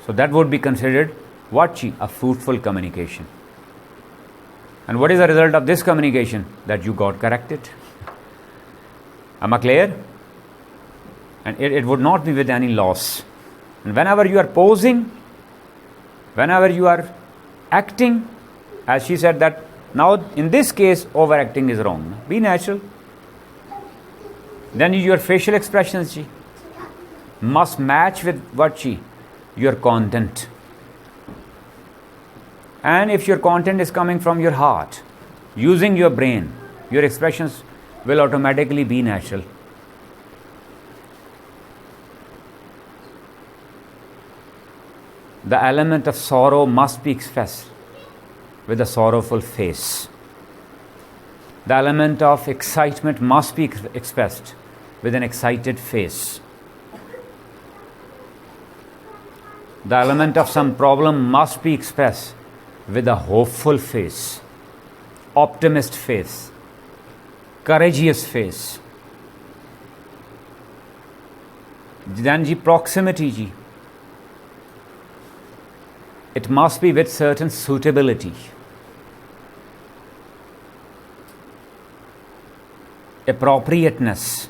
So that would be considered what ji? A fruitful communication. And what is the result of this communication? That you got corrected. Am I clear? And it would not be with any loss. And whenever you are posing, whenever you are acting, as she said that now in this case overacting is wrong. Be natural. Then your facial expressions ji, must match with what ji? Your content. And if your content is coming from your heart, using your brain, your expressions will automatically be natural. The element of sorrow must be expressed with a sorrowful face. The element of excitement must be expressed with an excited face. The element of some problem must be expressed with a hopeful face, optimist face, courageous face. Then ji proximity ji. It must be with certain suitability. Appropriateness.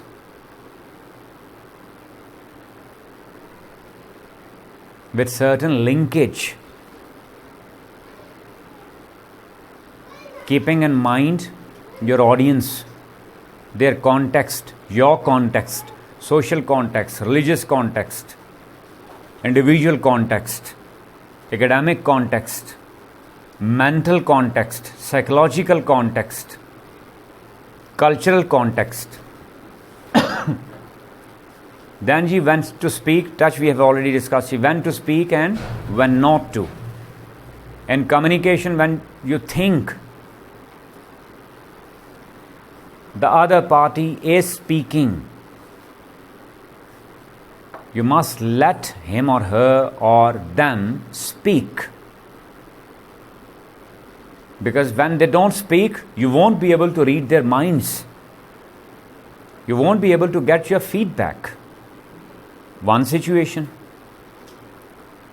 With certain linkage. Keeping in mind your audience, their context, your context, social context, religious context, individual context, academic context, mental context, psychological context, cultural context. Then he went to speak, touch we have already discussed, he when to speak and when not to. In communication, when you think the other party is speaking, you must let him or her or them speak. Because when they don't speak, you won't be able to read their minds. You won't be able to get your feedback. One situation.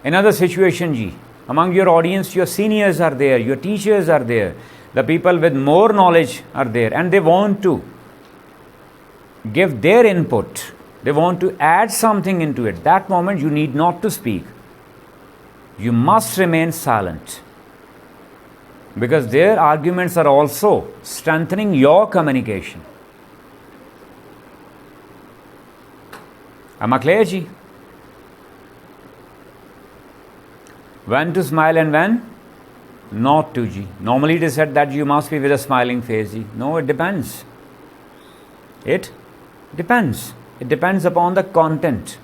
Another situation, ji. Among your audience, your seniors are there, your teachers are there, the people with more knowledge are there, and they want to give their input. They want to add something into it. That moment you need not to speak. You must remain silent. Because their arguments are also strengthening your communication. Am I clear, ji? When to smile and when not to, ji. Normally it is said that you must be with a smiling face, ji. No, it depends. It depends. It depends upon the content.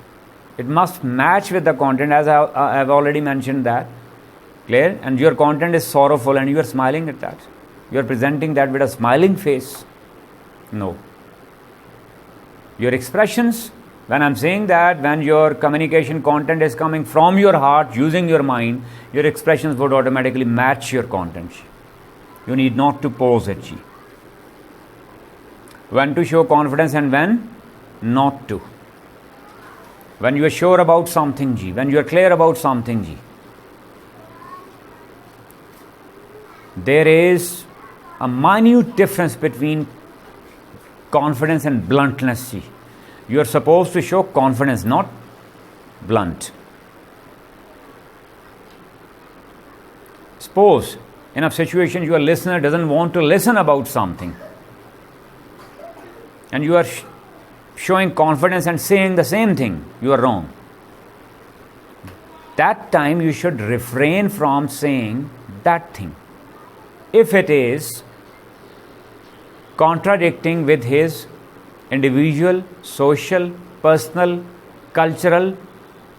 It must match with the content, as I have already mentioned that. Clear? And your content is sorrowful and you are smiling at that. You are presenting that with a smiling face. No. Your expressions, when I am saying that, when your communication content is coming from your heart, using your mind, your expressions would automatically match your content. You need not to pose it. When to show confidence and when not to. When you are sure about something, ji. When you are clear about something, ji. There is a minute difference between confidence and bluntness, ji. You are supposed to show confidence, not blunt. Suppose in a situation your listener doesn't want to listen about something. and you are showing confidence and saying the same thing, you are wrong. That time you should refrain from saying that thing. If it is contradicting with his individual, social, personal, cultural,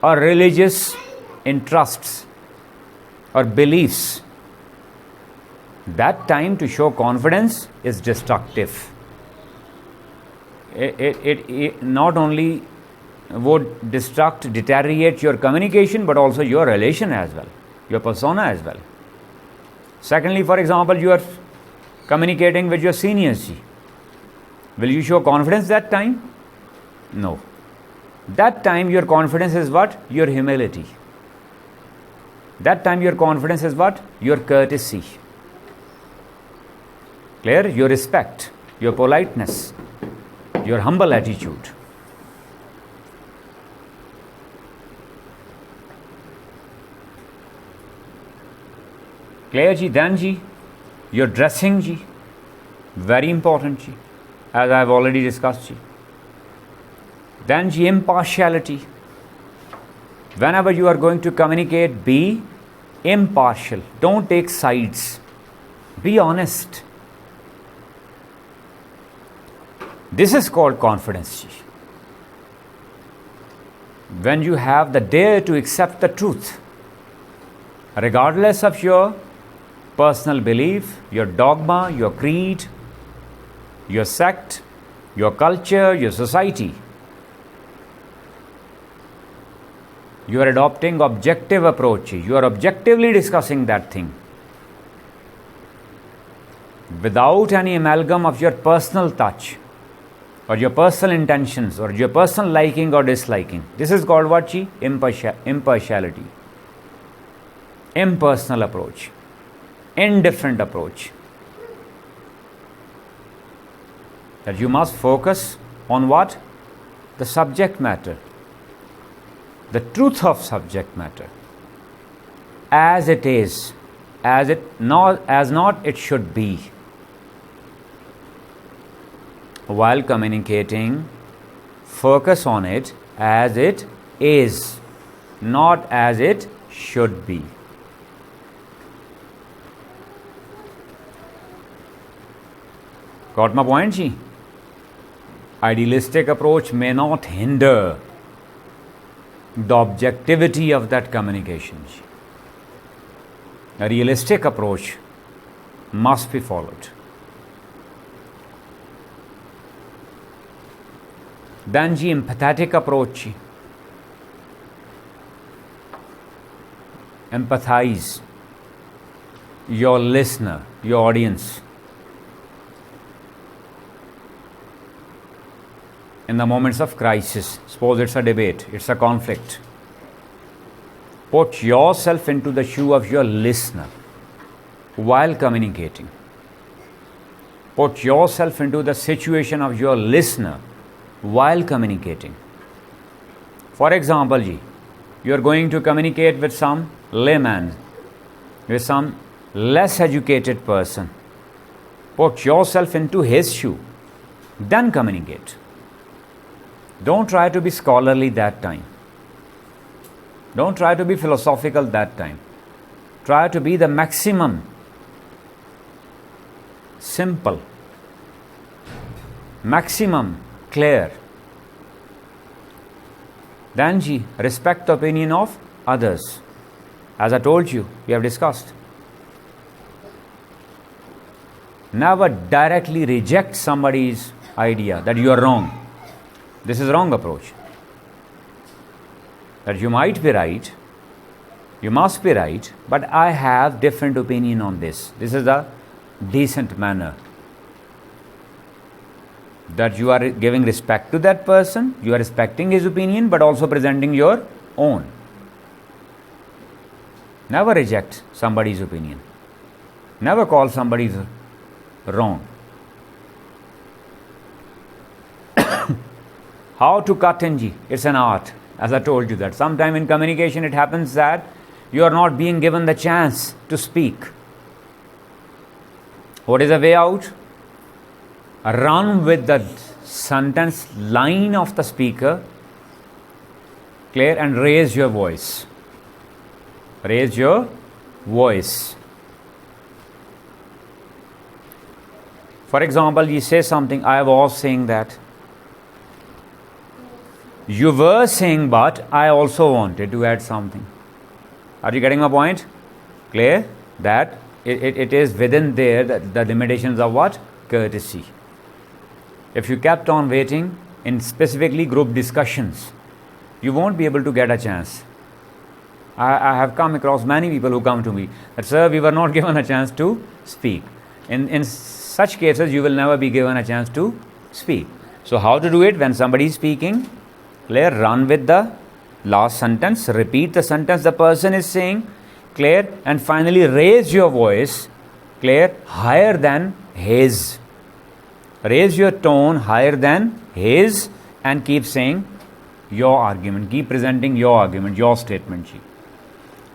or religious interests or beliefs, that time to show confidence is destructive. It not only would deteriorate your communication, but also your relation as well, your persona as well. Secondly, for example, you are communicating with your seniors. Will you show confidence that time? No. That time your confidence is what? Your humility. That time your confidence is what? Your courtesy. Clear? Your respect, your politeness, your humble attitude. Clear ji? Then ji, your dressing ji, very important ji, as I have already discussed ji. Then ji, impartiality. Whenever you are going to communicate, be impartial. Don't take sides. Be honest. This is called confidence. When you have the dare to accept the truth, regardless of your personal belief, your dogma, your creed, your sect, your culture, your society, you are adopting objective approach. You are objectively discussing that thing without any amalgam of your personal touch or your personal intentions or your personal liking or disliking. This is called what? Impartiality, impersonal approach, indifferent approach. That you must focus on what? The subject matter, the truth of subject matter, as it is, as not it should be. While communicating, focus on it as it is, not as it should be. Got my point, ji? Idealistic approach may not hinder the objectivity of that communication. A realistic approach must be followed. Then ji, empathetic approach. Empathize your listener, your audience. In the moments of crisis, suppose it's a debate, it's a conflict. Put yourself into the shoe of your listener while communicating. Put yourself into the situation of your listener while communicating. For example, you are going to communicate with some layman, with some less educated person. Put yourself into his shoe, then communicate. Don't try to be scholarly that time. Don't try to be philosophical that time. Try to be the maximum simple, maximum clear. Then respect the opinion of others. As I told you, we have discussed. Never directly reject somebody's idea that you are wrong. This is wrong approach. That you might be right, you must be right, but I have different opinion on this. This is a decent manner. That you are giving respect to that person, you are respecting his opinion, but also presenting your own. Never reject somebody's opinion. Never call somebody wrong. How to cut NG? It's an art. As I told you that sometime in communication it happens that you are not being given the chance to speak. What is the way out? Run with the sentence line of the speaker, clear, and raise your voice. Raise your voice. For example, you say something, I was saying that. You were saying, but I also wanted to add something. Are you getting my point? Clear? That it is within there the limitations of what? Courtesy. If you kept on waiting in specifically group discussions, you won't be able to get a chance. I have come across many people who come to me that, sir, we were not given a chance to speak. In such cases, you will never be given a chance to speak. So how to do it? When somebody is speaking, clear, run with the last sentence, repeat the sentence the person is saying, clear, and finally raise your voice, clear, higher than his. Raise your tone higher than his and keep saying your argument, keep presenting your argument, your statement.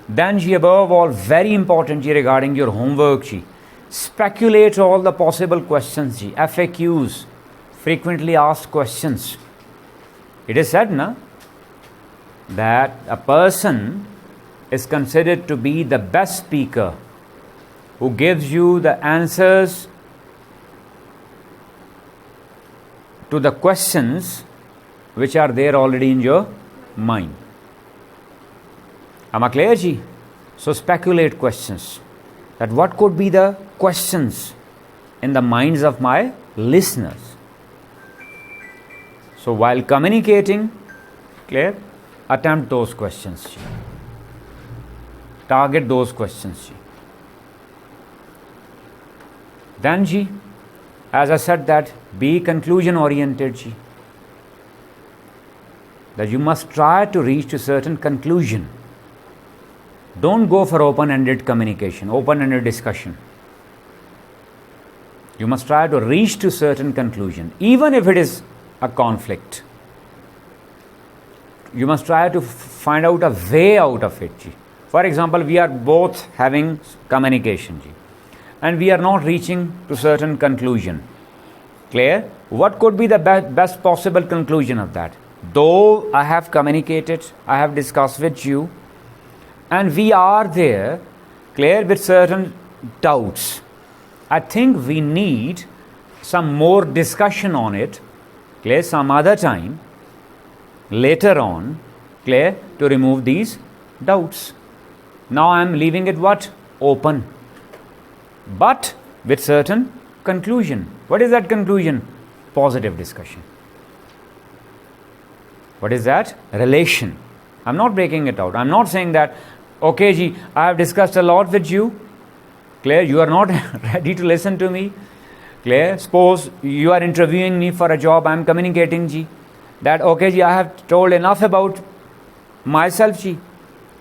Then above all, very important regarding your homework, speculate all the possible questions, FAQs, frequently asked questions. It is said that a person is considered to be the best speaker who gives you the answers to the questions which are there already in your mind. Am I clear, ji? So speculate questions. That what could be the questions in the minds of my listeners. So while communicating, clear, attempt those questions. Target those questions. Then, as I said, that be conclusion oriented. That you must try to reach to certain conclusion. Don't go for open-ended communication, open-ended discussion. You must try to reach to certain conclusion, even if it is a conflict. You must try to find out a way out of it. For example, we are both having communication, and we are not reaching to certain conclusion. Clear? What could be the best possible conclusion of that? Though I have communicated, I have discussed with you, and we are there, clear, with certain doubts. I think we need some more discussion on it, clear, some other time, later on, clear, to remove these doubts. Now I am leaving it what? Open. But with certain conclusion. What is that conclusion? Positive discussion. What is that? Relation. I'm not breaking it out. I'm not saying that, okay, I have discussed a lot with you. Clear, you are not ready to listen to me. Clear, suppose you are interviewing me for a job, I am communicating, that, okay, I have told enough about myself,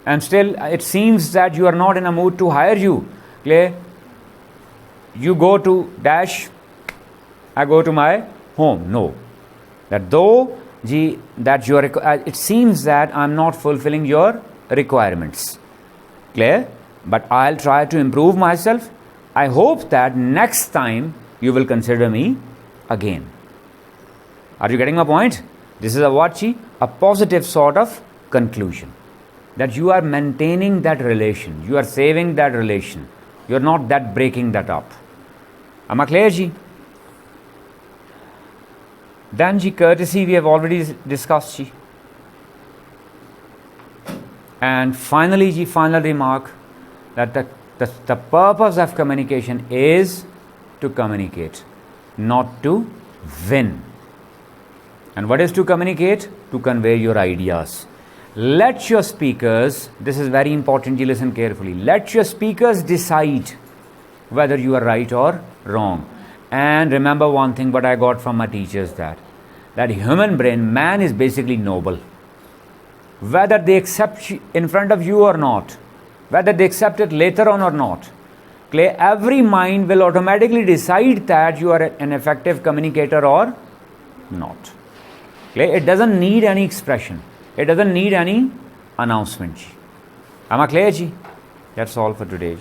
and still it seems that you are not in a mood to hire you. Clear, you go to dash, I go to my home. No. That though, that you are, it seems that I am not fulfilling your requirements. Clear? But I'll try to improve myself. I hope that next time you will consider me again. Are you getting my point? This is a positive sort of conclusion. That you are maintaining that relation. You are saving that relation. You are not that breaking that up. Am I clear, Then, courtesy we have already discussed, And finally, final remark, that the purpose of communication is to communicate, not to win. And what is to communicate? To convey your ideas. Let your speakers, this is very important, listen carefully, let your speakers decide whether you are right or wrong. And remember one thing what I got from my teachers, that human brain, man is basically noble. Whether they accept in front of you or not, whether they accept it later on or not, every mind will automatically decide that you are an effective communicator or not. It doesn't need any expression. It doesn't need any announcement. Am I clear, ji? That's all for today.